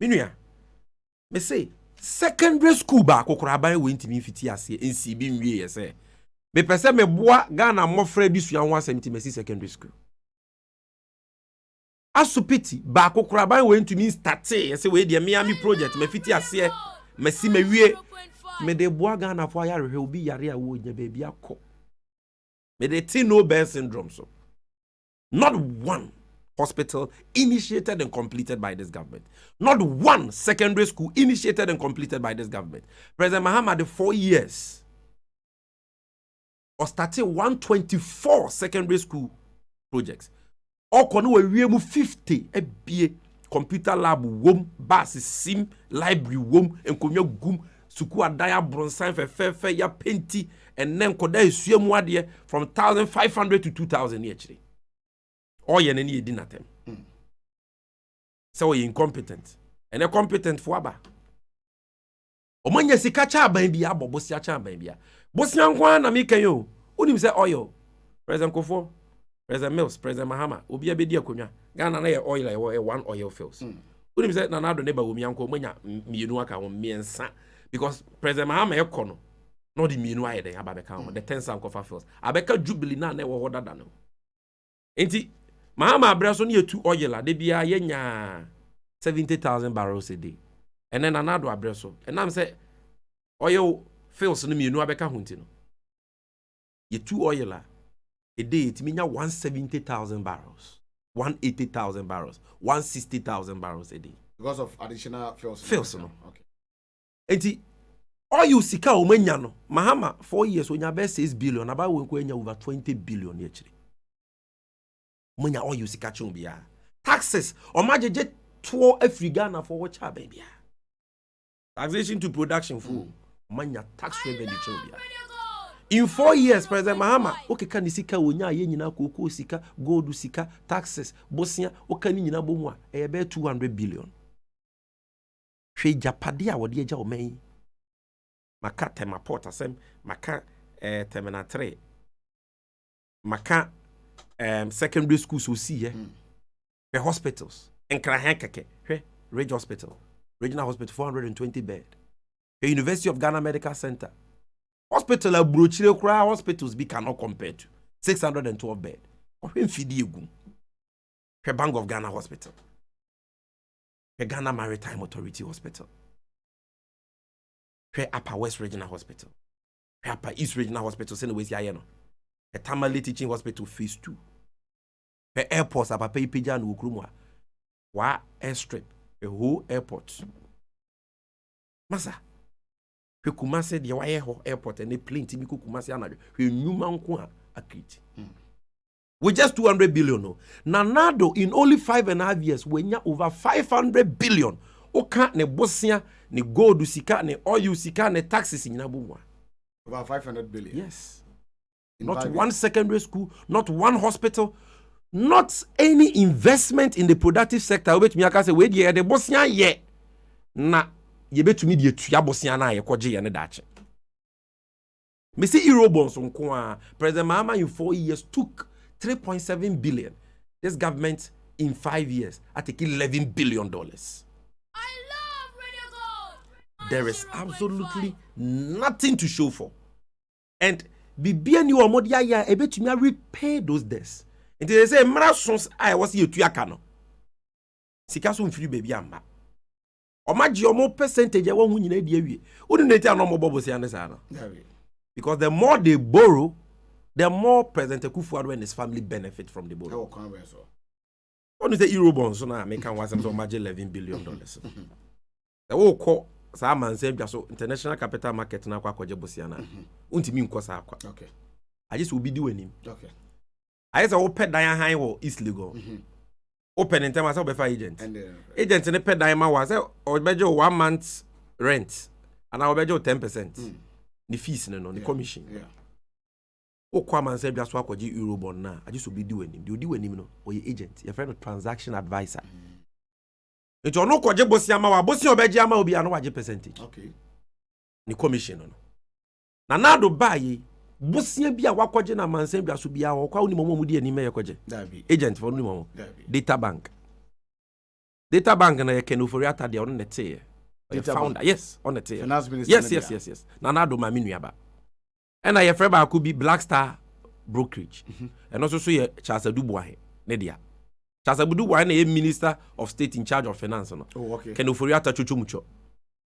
Minuya, me say secondary school ba kokora we ntimi fiti ase NCB nwie say. Me pese me boa Ghana mofra bi sua 170 secondary school. Asupiti ba kokora we ntimi start say we dey Miami project me fiti ase me si me wie me de boa Ghana fo ya rehwe obi yare a wo nya ba bi akọ. Me de tin no bear syndrome so. Not one hospital initiated and completed by this government. Not one secondary school initiated and completed by this government. President Mahama the 4 years or started 124 secondary school projects. All kono we mu 50 ebie computer lab wom bus sim library wom enkonwa gum suku adaya bronsan fe ya penti and then koda esuemu ade from 1,500 to 2,000 actually. All ye nani edi natem. So you incompetent. And a competent for aba. Omanya sika cha ban bia bobosia cha ban bia. Bosia nkwa na meka yo. Unim say oil. President Kofo, President Mills, President Mahama, obi abedi akonwa. Ghana na ye oil e one oil fields. Unim say na do neba wo mianko omanya mienu aka wo miensa because President Mahama e kono. No di mienu aye den aba beka ho. The 10 Sankofa fields. Abeka Jubilee na wo ho dada no. Enti Mahama abraso ne yetu oil a de bia yenya 70,000 barrels a day. And then another abraso. And I'm say oil fields no mienu abeka ho ntino. Yetu oil a day it mean 170,000 barrels, 180,000 barrels, 160,000 barrels a day. Because of additional fuels. Fuels no. Okay. Enti oil sika o manya no. Mahama 4 years onya be 6 billion aba we ko enya over 20 billion actually. Manya oil sika chon bia. Taxes o majeje to Afrigana for what cha baby. Taxation to production for manya tax revenue chon bia. In 4 years, President Mahama, okay, can you sika wonya ye nyina koko sika, gold sika, taxes, bosia, okay ni nyina bomwa, ebe 200 billion. Hwe japadia wodi eja o mai. Maka tema port asem, maka terminal 3. Maka secondary schools so see the hospitals. Enkra hankake, Reg Hospital, Regional Hospital 420 bed. The University of Ghana Medical Center. Hospital a brochire kura hospitals be cannot compare to 612 bed. Ohwe fidi egum. The Bank of Ghana Hospital. The Ghana Maritime Authority Hospital. The Upper West Regional Hospital. The Upper East Regional Hospital send we see no. The Tamale Teaching Hospital phase 2. The airports apa pay pija no ukrumwa. Wa airstrip, the whole airport. Masa we Kumasi the wire airport and they plane to Kumasi another. We Newman Kwa accrete. We just 200 billion. No. Nanado in only 5.5 years, we nya over 500 billion. Oka ne bosia ne gold sika, ne oil sika, ne taxes in Nabumwa. About 500 billion. Yes. In Not one secondary school, not one hospital, not any investment in the productive sector. Which me aka say, wait ye the Bosnia ye na ye betumi de tuya Bosnia na ye kwaje ye ne dache. Me see Eurobonds nko a President Mahama in 4 years took 3.7 billion. This government in 5 years I take $11 billion. I love Radio Gold. There is absolutely nothing to show for. And bibia ni omodi aya ebetumi repay those debts. And they say mara sons I was here to yakano. Sika so mfiri baby amba. Omaji omo percentage e won hu nyina die wie. Unu neti anomo bobo se ane sa no. Because the more they borrow, the more President Kufuor and his family benefit from the borrow. When you say Eurobonds, so now make was $11 billion. The whole call Sama and so international capital market na kwa Jebosiana. Untimi nkosa akwa. Okay. I just will be doing him. Okay. I just open Diane High or East Legal. Open in terms of agent. Agent in the pet diamond was or bejo 1 month's rent. And I'll bejo 10%. The fees no the commission. Yeah. O kwa man say just work with Eurobond na. I just will be doing him. Do you do him no? Or your agent, your friend of transaction advisor. It you no kwaje bosiama wa bosi obeji ama obi ano waje percentage. Okay. The commission no. Na do buy bosia bia wakwaje na mansen bia so bia wo kwa oni momo mudi ani me yakwaje. Agent for oni momo. Data bank. Data bank na ye kenofori ata de on nete. Founder, yes, on the tail. Yes. Nana do my minuaba. And I friend could be Black Star Brokerage. And also so Charles Dubois, Nedia. Charles Dubois, a Minister of State in charge of finance. Oh, okay. Can Oforiata Chuchumucho.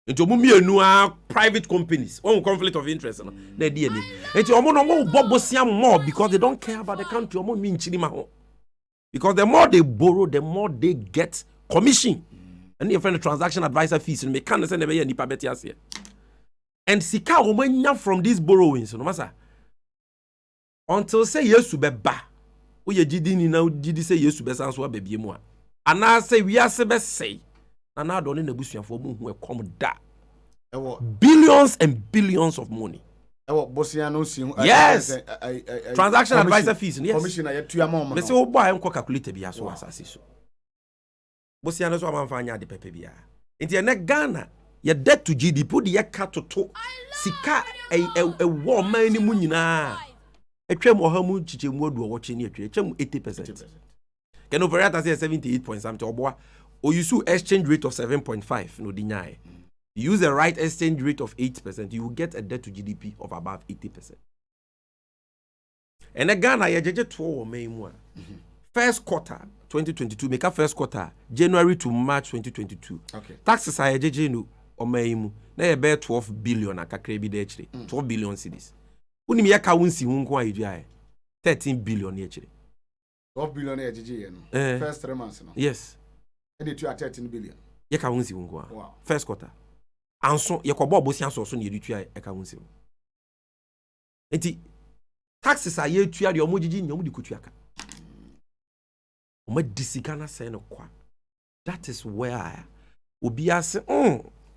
Into Mumia Nua private companies, own conflict of interest. Nedia. It's almost Bob more because they don't care about the country. Because the more they borrow, the more they get commission. And your friend transaction advisor fees and me can send away any pabetias here. And sika omanya from these borrowings, no masa. Until say yes to be ba. Oye jidi ni na jidi say yes to be sanso baby mu a. Ana say we are say. Ana do ne nebusuafo mu hu e come da. Billions and billions of money. Yes. Transaction advisor fees, yes. Commissioner yet to your mom. Me say o boy enko calculate bia so asase so. Bosiana so amanfanya de pepe bia. Enti ene Ghana ye debt to GDP de ye ka toto sika e wo man ni mu nyina. Etwem ohamu chichemu adu owoche ni etwem 80%. Can operator say 78 point something oboa. O use exchange rate of 7.5 no di nyai. You use the right exchange rate of 8%, you will get a debt to GDP of above 80%. Ene Ghana ye jeje to wo man mu a. First quarter 2022 make up first quarter January to March 2022. Okay. Taxes are jeje no omaimu na ye be 12 billion akakra bi de chire 12 billion cedis. Unim ye ka wonsi hu nko ayi 13 billion ye chire. 12 billion ye jeje no. First 3 months no. Yes. And it you are 13 billion. Ye ka wonsi hu nko. Wow. First quarter. Anso ye ko bobo sian so ne ye tua ye ka wonsi. Enti taxes are ye tua de omojiji nyom di kutua ka. Disikana say no kwa. That is where obi ase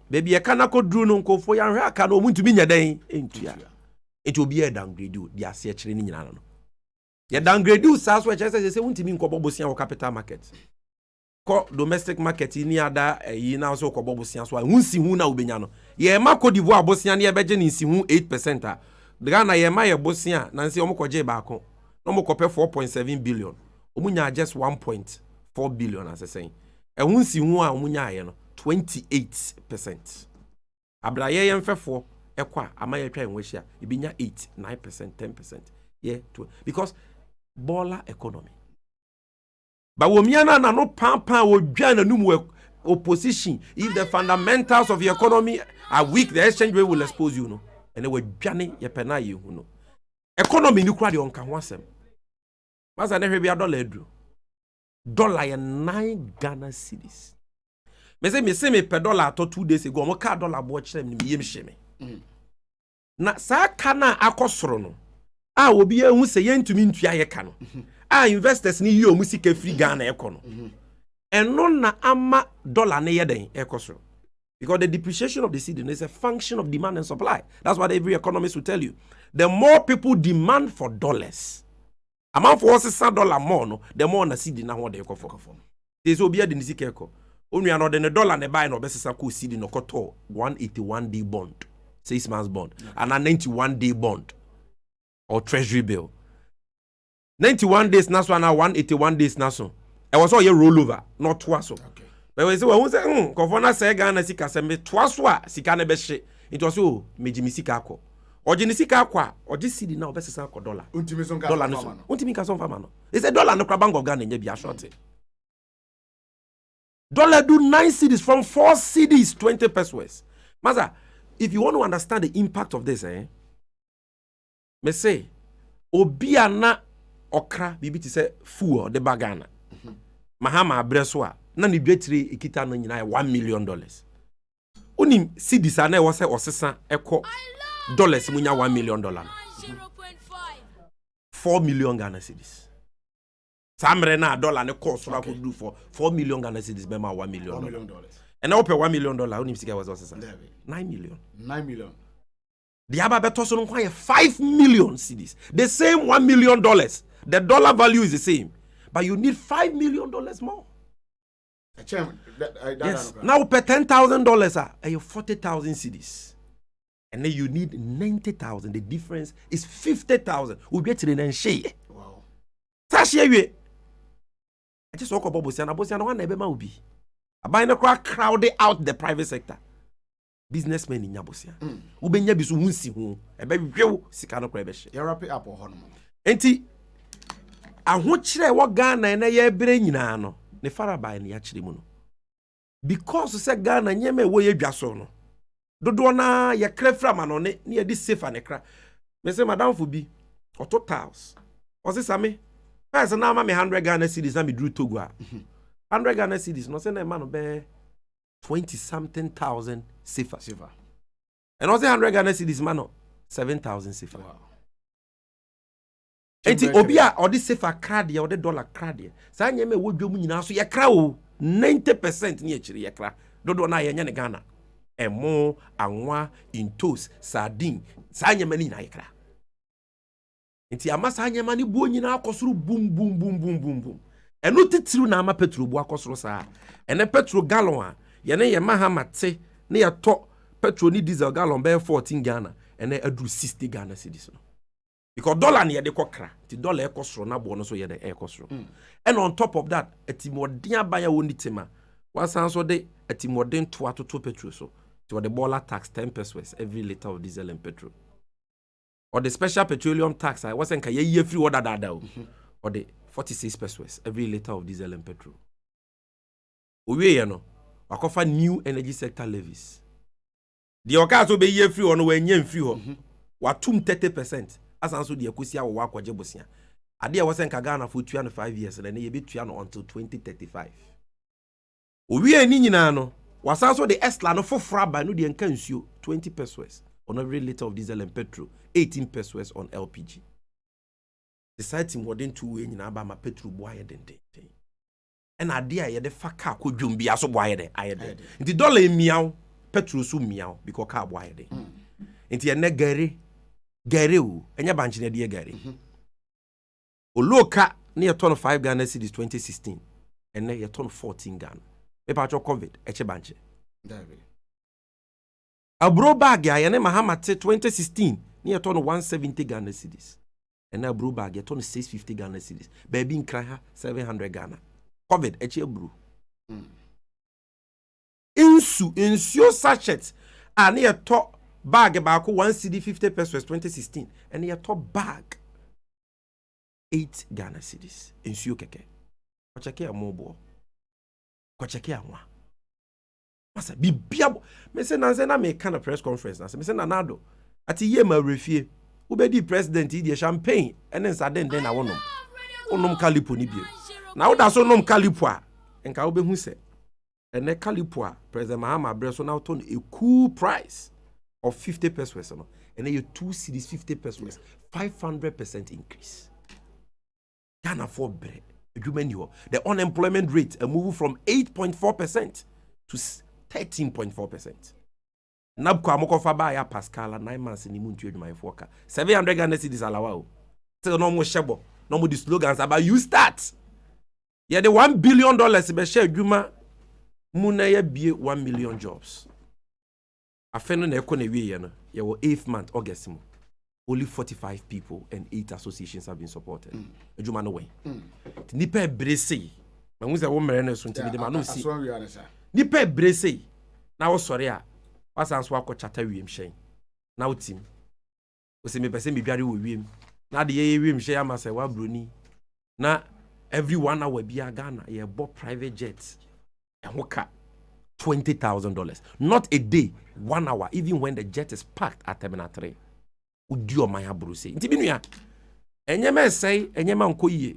baby e kana ko dru no nkofo ya hwe aka no muntumi nya dan entua enti obi e downgrade o di ase kire ni nyina no ye downgrade o sa so e kire say muntumi nkobobosia wo capital market ko domestic market ni ada yi na so kobobosia so hunsi hu na obenya no ye ma Cote d'Ivoire bosia na ye beje ni nsi hu 8% a Ghana ye ma ye bosia na nsi omokoje ba ko no mokope 4.7 billion omunya just 1.4 billion as I saying. Ehunsi hu a omunya aye no 28%. Abraye yemfefo ekwa amaye twa enwehia ibinya 8, 9%, 10%. Yeah, because baller economy. But womiana na no pampa odwa na num opposition if the fundamentals of the economy are weak the exchange rate will expose you no. And we dwane ye pena ye hu no. Economy ni kura de onka ho asem. Masa ne hwe dollar edu. Dollar ye 9 Ghana cedis. Me say me per dollar to 2 days ago. Mo ka dollar bo kire me yem hye me. Na sa ka na akosoro no. A obi ehu se ye ntumi ntua ye ka no. A investors ni yi o musika free Ghana e ko no. Eno na ama dollar ne ye den e kosoro. Because the depreciation of the cedi is a function of demand and supply. That's what every economist will tell you. The more people demand for dollars, amount for $6 more, no, the more na cedi na what they go for. There's obia the nisikeko. Only another dollar ne buy no best ko cedi no koto 181-day bond, 6 months bond, and a 91-day bond or treasury bill. 91 days na so and 181 days na so. It was all your rollover, not twice. Okay. But we say we say Kofona say Ghana sika se me twice wa sika na be hye. It was so meji sika akọ. Oje ni sika akọ, oje cedi na obesesa akọ dollar. Untimi son ka dollar no. Untimi ka son fama no. They say dollar no kra Bank of Ghana nya bia short. Dollar do 9 cedis from 4 cedis 20 pesos. Maza, if you want to understand the impact of this, me say obia na okra bibi ti say fuel the bagana. Mahama abreso na ni betri ikita no nyina $1 million. Unim cedis ana wo say osesa ekọ dollars munya $1 million. 4 million Ghana cedis. Samre na dollar ne cost so could do for 4 million Ghana cedis be ma $1 million. $1 million. And now pay $1 million unim sika was osesa. 9 million. 9 million. The aba beto so no 5 million cedis. The same $1 million. The dollar value is the same. But you need $5 million more. Yes. Now pay $10,000 you 40,000 cedis. And then you need 90,000. The difference is 50,000. We get to the share. Wow. Tashi I just talk about Bosiana one nebema ubi. Abai no crowded out the private sector. Businessmen in Yabosia. Ubenya bisu hunsi hu. Ebe hwew sika no kwebehye. You wrap it up or hono. Enti ahokyere wo Ghana na ye bere nyina no. Ne farabai ne ya kyere mu no. Because say Ghana nyeme wo ye dwaso no. Dodo na ye krefra ma no ne ye di safe ne kra. Me say madam fo bi auto tiles. O se same person na ma me 100 Ghana cedis na me drew Togo a. 100 Ghana cedis no say na man be 20 something thousand safer. And also 100 Ghana cedis man no 7,000 safer. Wow. Enti obi a odi safer card ya odi dollar card ya. Sa nyeme wo dwom nyina so ye kra o 90% ni akiri ye kra. Dodo na ye nya ne Ghana. Emo, anwa, intos, sardine. Sa nyeme ni na ye kra. Enti ama sa nyeme ni buo nyina akosoro boom boom boom boom boom boom. Eno titiru na ama petrol bu akosoro sa. Ene petrol gallon a ye ne ye mahamate ne ye to petrol ni diesel gallon be 14 Ghana. Ene adru 60 Ghana cedis no. Because dollar ni de kokra, ti dollar e kosoro na bo no so ye de e kosoro. And on top of that, etimodin abaya woni tema. Wasan so de etimodin to atoto petrol so. To the baller tax 10 pesos every liter of diesel and petrol. Or the special petroleum tax, I wasn't ka ye free order that or the 46 pesos every liter of diesel and petrol. Owe ye no, wakofa new energy sector levies. The okaso be ye free or no we nyem free ho. Watum 30%. Asanso de akosia wo akwaje bosia. Ade a wasn't ka Ghana for 205 years and ye be tuya no until 2035. Owe ni nyina no wasanso de Esla no fofra ba no de nka nsuo 20 pesos on every liter of diesel and petrol, 18 pesos on LPG. The site modern two way nyina ba ma petrol boaye den. And ade a ye de fa car kodwom bia so boaye den ayede. Nti dollar miaw, petrol so miaw because car boaye den. Nti ene gare o, enya banchi na de gare. Oloka ne ye ton 5 Ghana cedis 2016. Ene ye ton 14 Ghana. Me patcho COVID eche banche. Abro bag ya ne mahamate 2016 ne ye ton 170 Ghana cedis. Ene abro bag ye ton 650 Ghana cedis. Baby nkra ha 700 Ghana. COVID eche abro. Insio sachet ne ye to bag ba ko 1 cedi 50 pesos 2016 ene ye to bag 8 Ghana cedis. Insio keke. O cheke amobo. Ko cheke anwa. Masa bibia me se na me kind of press conference na se me se na nado ati ye ma refie wo be di president di champagne ene nsa den na wonom onom kalipo ni bie na wo da so nom kalipo a enka wo be hu se ene kalipo a president Mahama Breso na ton a cool price of 50 pesos no ene you 2 cedis 50 pesos 500% increase Ghana for bread. The unemployment rate move from 8.4% to 13.4%. Nabko amokofa ba ya Pascal 9 months ni muntu edwuma yefoka 700 Ghana cedis alawa o. Still no mo shebo, no mo the slogans about you start. Yeah, the $1 billion be share edwuma muna ya bie 1 million jobs. Afeno na ekɔ na wie ye no, ye wo 8th month August mo. Only 45 people and 8 associations have been supported. Edwuma no way. Nipa ebrese. Ma hu se wo mere na so ntimi de ma no si. Nipa ebrese. Na wo sɔre a wasanso akɔ chata wiem hyɛn. Na wo tim. Wo se me pese me dware wo wiem. Na de ye wiem hyɛn ama se wa broni. Na every 1 hour bia Ghana ye bo private jets. Ɛho ka $20,000. Not a day, 1 hour, even when the jet is parked at Terminal 3. Udi o maya bruse. Nti binua. Enye me say, enye ma nko yie.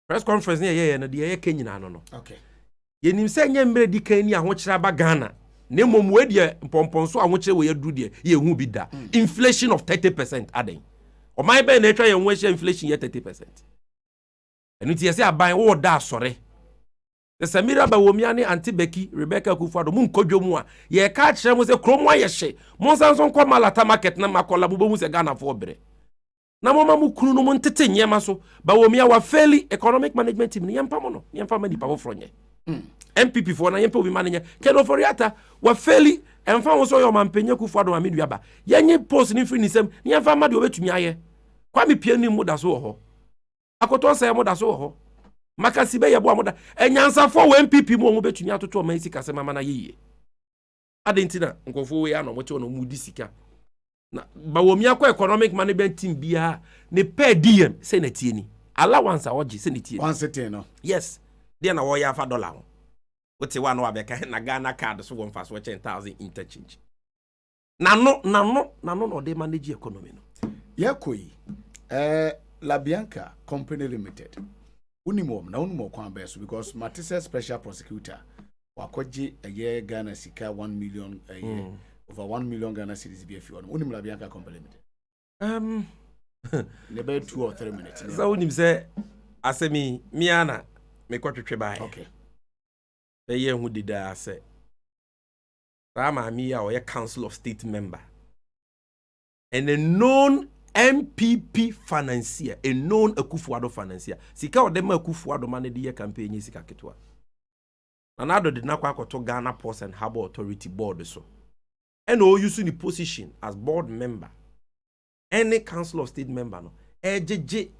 Press conference ne ye no de ye ka nyina no no. Okay. Ye nim say enye mbre di kan ni ahokyera ba Ghana. Ne momu e de pomponso ahokyere we yadu de ye hu bi da. Inflation of 30% aden. O man be na etwa ye hu ehia inflation ye 30%. Enu ti ye say aban wo da asore. The Samira Bawomia ne Auntie Becky, Rebecca Kufado, mun kodwomu a ye ka kire mo se kromo ayehye. Mon sanson kwa Malata market na makola bubo mu se Ghana for bere. Na mama mu kunu no mun tete nyema so. Bawomia wa fairly economic management team ni yempa mo no. Yempa mani pa wofro nye. MPP for na yempa obi mananya. Keno Foriata wa fairly emfa wo so yo mampenye Kufado ma meduaba. Yenye post ni free ni sem. Ni yemfa ma de obetumi aye. Kwa mi pie ni mu da so ho. Akoto sa mu da so ho. Makasibe yebo amoda enyansa for MPP mu betumi atoto man sika se mama na yeye adentina nkofo we ano moche no mudi sika na bawomi akọ economic management team bia ne per diem se na tie ni allowance oji se na tie once ten no yes dia na wo ya fa dollar ho wote wa no abeka na Ghana card so won fa so 10,000 interchange na no de manage economy no yakoi Labianca company limited unimom na unimo kwa beso because Matisse special prosecutor wakoje a year Ghana sika 1 million a year over 1 million Ghana cedis BF on unim Labianca company limited maybe 2 or 3 minutes so unim say asemi miana me kwatwetwe bai okay be ye hu dida ase Rama mi ya o council of state member and a known MPP financier, a known Akufuado financier. Sika o dem Akufuado man de campaign sika ketwa. Nanado did not kwa to Ghana Ports and Harbour Authority board so. And all using the position as board member. Any council of state member no. EJJ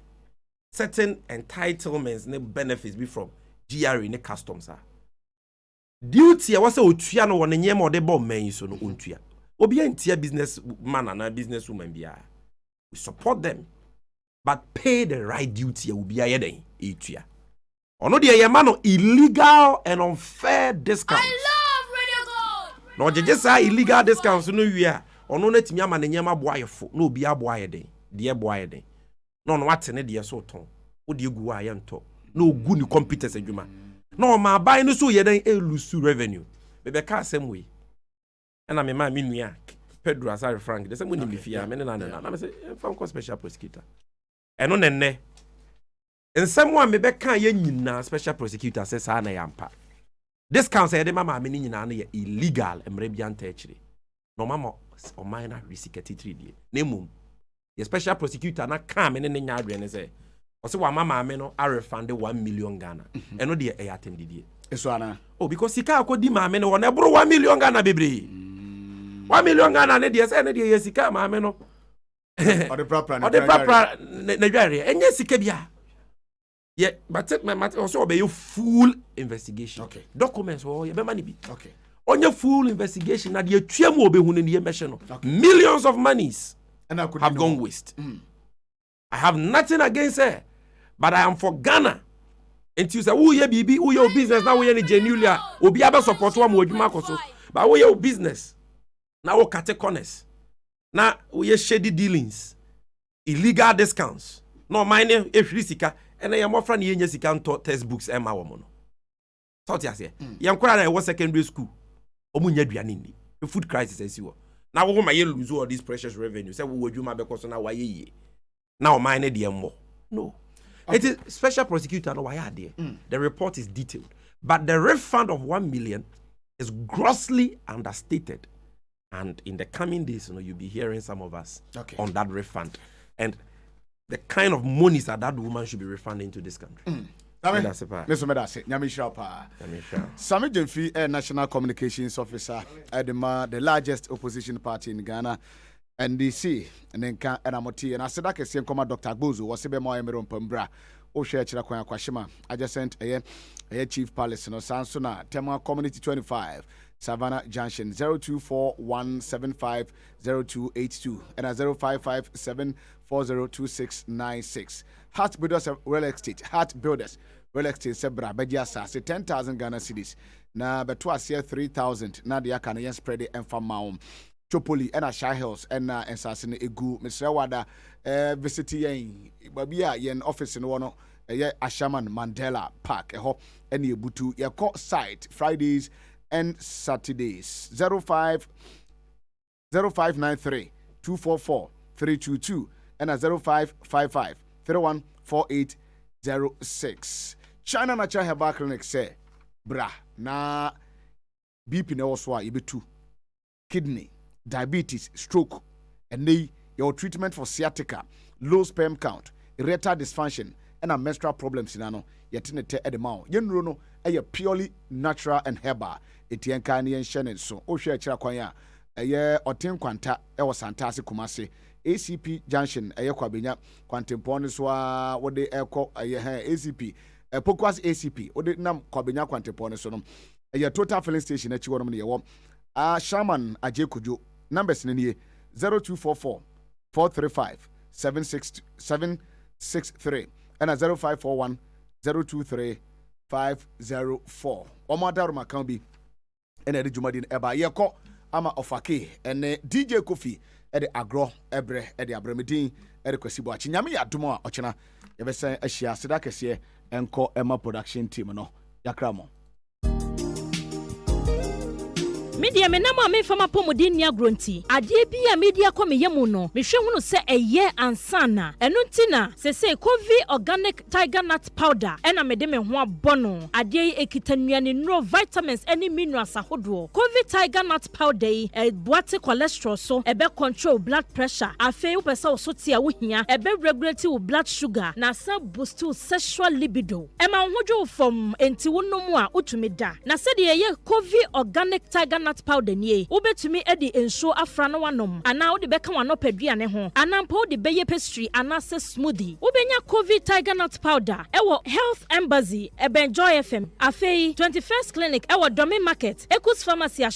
certain entitlements ne benefits be from GRE ne customs are. Duty a wase otua no won nyema o de bo man so no ontua. Obi antia business man and business woman bia. We support them, but pay the right duty. Will be a yeden etua. Ono de yemano illegal and unfair discounts. I love Radio God. No jeje say illegal discounts no wia. Ono na timi ama ne nyema boayefo. No obi aboaye den. De boaye den. No wate ne de so ton. Wo de gu aye nto. No gu ni competence adwuma. No ma buy no so yeden elusu revenue. Bebe ka asem we. Na me ma nua Pedro Asare Frank, the same when you fear, men and I say, from special prosecutor. And on ne. And someone may be kind special prosecutor says, Sana Yampa. This council, the mamma meaning illegal and Rebian territory. No mamma or minor risicati 3D. Name the special prosecutor not come in any yard and say, or so, mamma meno, I refunded 1 million Ghana. And no dear Ayatem did it. Oh, because he can't go di mamma or never 1 million Ghana, baby. 1 million Ghana ne de say ne de yesika ma me no o de proper Nigeria enye sika bia ye but me also obey full investigation okay documents o ye be mani bi okay onye full investigation na de tuam obehu ne ye mehye no millions of monies and I could have gone waste. I have nothing against her, but I am for Ghana. And you say who ye bibi who your business now we any genuinely obi aba support wa mo adwuma koso but who your business now we cut corners. Now we shady dealings, illegal discounts. No mine if risika and I am more friend ye sika nto textbooks e ma wo mo no. Thought ya say. Yam kwara na was secondary school. Omu nya duane ni. The food crisis as you. Now we ma ye lose all these precious revenue. Say we adwuma because na wa ye. Now mine dey more. No. Okay. It is special prosecutor no why are there. The report is detailed. But the refund of 1 million is grossly understated. And in the coming days, you'll be hearing some of us on that refund. And the kind of monies that woman should be refunding to this country. Sammy Gyamfi, National Communications Officer at the largest opposition party in Ghana, NDC, and then Amoti. And I said that I come Dr. Bozo was a more emeron Pembra, O share Chirakwanya Kwashima. I just sent a Chief Palace, Sansona, Tema Community 25. Savannah Junction 0241750282 and 0557402696. Heart Builders Real Estate. Sebra Bediasa say 10,000 Ghana cedis. Na betwas here 3,000. Na the Canadian spread it and from Maum. Chopoli and Shy Hills and Sassin Egu. Mr. Wada visiting Babia yen office in one Ashaman Mandela Park. Any Butu your court site Fridays and Saturdays 0593 244 322 and 0555 314806. China Natural Herbal Clinic say bra na BP na oswa yebetu kidney, diabetes, stroke, and your treatment for sciatica, low sperm count, erectile dysfunction, and menstrual problems in ano yetinete edema. Yenro no purely natural and herbal. Etienka ni enhye so ohwe akira kwan a oten kwanta santase kumase ACP junction kwabenya kwantempon so a wode ekọ ACP Pokwas ACP wode nam kwabenya kwantempon so no total filling station achi wonom ne yewo Shaman Ajekojo numbers ne 0244 435 763 and 0541 023 504 Omadaruma can be and the Jumadin Eba Yako Ama Ofake and DJ Kofi at the Agro Ebre at the Abremedin at the Kwesibo Chinyami Aduma Ochana Yabesa Ashia Sedakese and call Emma production team no Yakramo. Media menama me fama pomodin nia grunti ade bia media kwa meyemu no mehwe hunu se eye ansana enu ntina se covid organic tiger nut powder ena mede me ho abono ade ekitanuane no vitamins eni minerals ahodo covid tiger nut powder boate cholesterol so ebe control blood pressure afi wo pese wo sotia wo hia ebe regulate wo blood sugar na sa boost sexual libido ema hodwo from enti wonomu a utumida na se de ye covid organic tiger nut powder nie ubetumi edi enso afra no wanom ana wo de beka wano paduane ho anampo de beye pastry ana se smoothie ubenya covid tiger nut powder ewo health embassy ebenjoy fm afei 21st clinic ewo domain market ekus pharmacy a